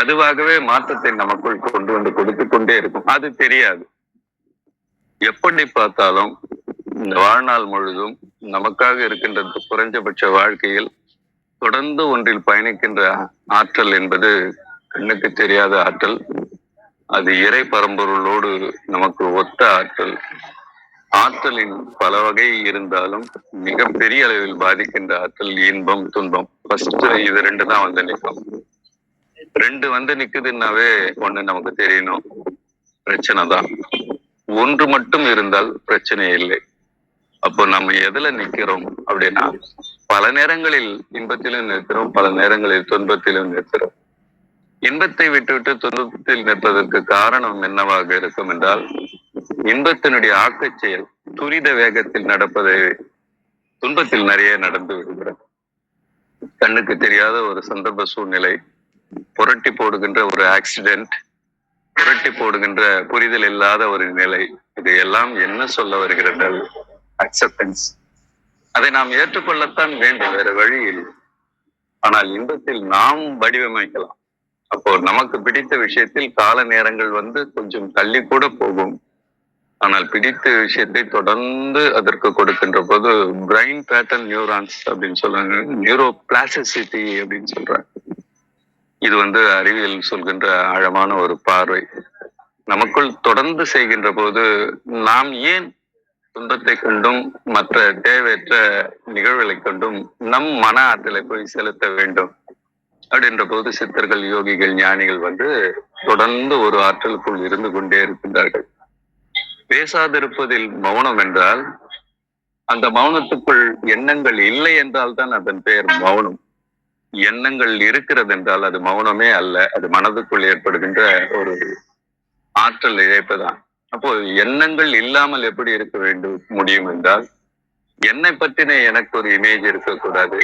அதுவாகவே மாற்றத்தை நமக்குள் கொண்டு வந்து கொடுத்து கொண்டே இருக்கும். அது தெரியாது. எப்படி பார்த்தாலும் இந்த வாழ்நாள் முழுதும் நமக்காக இருக்கின்ற குறைஞ்சபட்ச வாழ்க்கையில் தொடர்ந்து ஒன்றில் பயணிக்கின்ற ஆற்றல் என்பது கண்ணுக்கு தெரியாத ஆற்றல். அது இறை பரம்பொருளோடு நமக்கு ஒத்த ஆற்றல். ஆற்றலின் பல வகை இருந்தாலும் மிக பெரிய அளவில் பாதிக்கின்ற ஆற்றல் இன்பம் துன்பம். ஃபர்ஸ்ட் இது ரெண்டு தான் வந்து நிற்கும். ரெண்டு வந்து நிக்குதுன்னாவே ஒண்ணு நமக்கு தெரியணும், பிரச்சனை தான். ஒன்று மட்டும் இருந்தால் பிரச்சனை இல்லை. அப்போ நம்ம எதுல நிக்கிறோம் அப்படின்னா, பல நேரங்களில் இன்பத்திலும் நிற்கிறோம், பல நேரங்களில் துன்பத்திலும் நிற்கிறோம். இன்பத்தை விட்டுவிட்டு துன்பத்தில் நிற்பதற்கு காரணம் என்னவாக இருக்கும் என்றால், இன்பத்தினுடைய ஆக்கச் செயல் துரித வேகத்தில் நடப்பதை துன்பத்தில் நிறைய நடந்து விடுகிறது. கண்ணுக்கு தெரியாத ஒரு சந்தர்ப்ப சூழ்நிலை, புரட்டி போடுகின்ற ஒரு ஆக்சிடென்ட், புரட்டி போடுகின்ற புரிதல் இல்லாத ஒரு நிலை, இது எல்லாம் என்ன சொல்ல வருகிறது? அக்செப்டன்ஸ். அதை நாம் ஏற்றுக்கொள்ளத்தான் வேண்டும், வேற வழி இல்லை. ஆனால் இன்பத்தில் நாம் வடிவமைக்கலாம். அப்போ நமக்கு பிடித்த விஷயத்தில் கால நேரங்கள் வந்து கொஞ்சம் தள்ளி கூட போகும். ஆனால் பிடித்த விஷயத்தை தொடர்ந்து அதற்கு கொடுக்கின்ற போது பிரெயின் பேட்டர்ன் நியூரான்ஸ் அப்படின்னு சொல்றாங்க, நியூரோ பிளாஸ்டிசிட்டி அப்படின்னு சொல்றாங்க. இது வந்து அறிவியல் சொல்கின்ற ஆழமான ஒரு பார்வை. நமக்குள் தொடர்ந்து செய்கின்ற போது நாம் ஏன் துன்பத்தை கொண்டும் மற்ற தேவையற்ற நிகழ்வுகளை கொண்டும் நம் மன ஆற்றலை போய் செலுத்த வேண்டும் அப்படின்ற போது சித்தர்கள், யோகிகள், ஞானிகள் வந்து தொடர்ந்து ஒரு ஆற்றலுக்குள் இருந்து கொண்டே இருக்கின்றார்கள். பேசாதிருப்பதில் மௌனம் என்றால், அந்த மௌனத்துக்குள் எண்ணங்கள் இல்லை என்றால் தான் அதன் பெயர் மௌனம். எண்ணங்கள் இருக்கிறது என்றால் அது மௌனமே அல்ல, அது மனதுக்குள் ஏற்படுகின்ற ஒரு ஆற்றல் இழைப்புதான். அப்போ எண்ணங்கள் இல்லாமல் எப்படி இருக்க வேண்டும் முடியும் என்றால், என்னை பற்றின எனக்கு ஒரு இமேஜ் இருக்கக்கூடாது,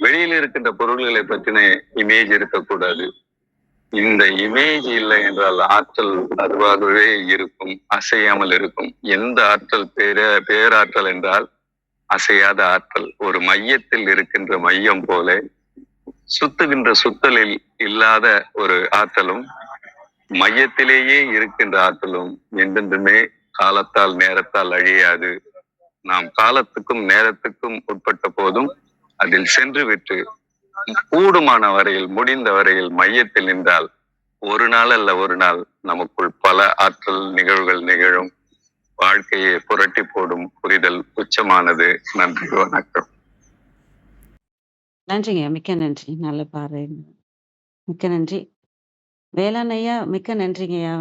வெளியில் இருக்கின்ற பொருள்களை பற்றின இமேஜ் இருக்கக்கூடாது. இந்த இமேஜ் இல்லை என்றால் ஆற்றல் அதுவாகவே இருக்கும், அசையாமல் இருக்கும். எந்த ஆற்றல் பேராற்றல் என்றால் அசையாத ஆற்றல். ஒரு மையத்தில் இருக்கின்ற மையம் போல சுத்துகின்ற சுத்தலில் இல்லாத ஒரு ஆற்றலும் மையத்திலேயே இருக்கின்ற ஆற்றலும் என்றென்றுமே காலத்தால் நேரத்தால் அழியாது. நாம் காலத்துக்கும் நேரத்துக்கும் உட்பட்ட போதும் அதில் சென்று விட்டு கூடுமான வரையில், முடிந்த வரையில் மையத்தில் நின்றால் ஒரு நாள் அல்ல ஒரு நாள் நமக்குள் பல ஆற்றல் நிகழ்வுகள் நிகழும். வாழ்க்கையை புரட்டி போடும் புரிதல் உச்சமானது. நன்றி, வணக்கம். நன்றிங்க, மிக்க நன்றி. நல்ல பார்வை, மிக்க நன்றி. வேளாண் ஐயா, மிக்க நன்றிங்கய்யா.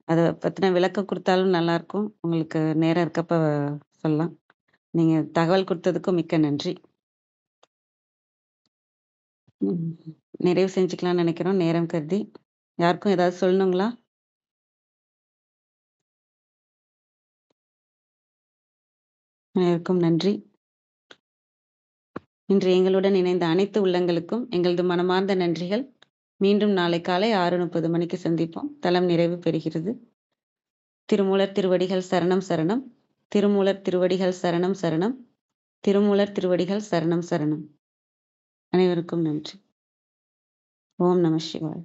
அதை பத்தின விளக்கம் கொடுத்தாலும் நல்லா இருக்கும். உங்களுக்கு நேரம் இருக்கப்ப சொல்லலாம். நீங்க தகவல் கொடுத்ததுக்கும் மிக்க நன்றி. நிறைவு செஞ்சுக்கலாம்னு நினைக்கிறோம் நேரம் கருதி. யாருக்கும் ஏதாவது சொல்லணுங்களா? அனைவருக்கும் நன்றி. இன்று எங்களுடன் இணைந்த அனைத்து உள்ளங்களுக்கும் எங்களது மனமார்ந்த நன்றிகள். மீண்டும் நாளை காலை 6:30 மணிக்கு சந்திப்போம். தலம் நிறைவு பெறுகிறது. திருமூலர் திருவடிகள் சரணம் சரணம். திருமூலர் திருவடிகள் சரணம் சரணம். திருமூலர் திருவடிகள் சரணம் சரணம். அனைவருக்கும் நன்றி. ஓம் நம சிவாய்.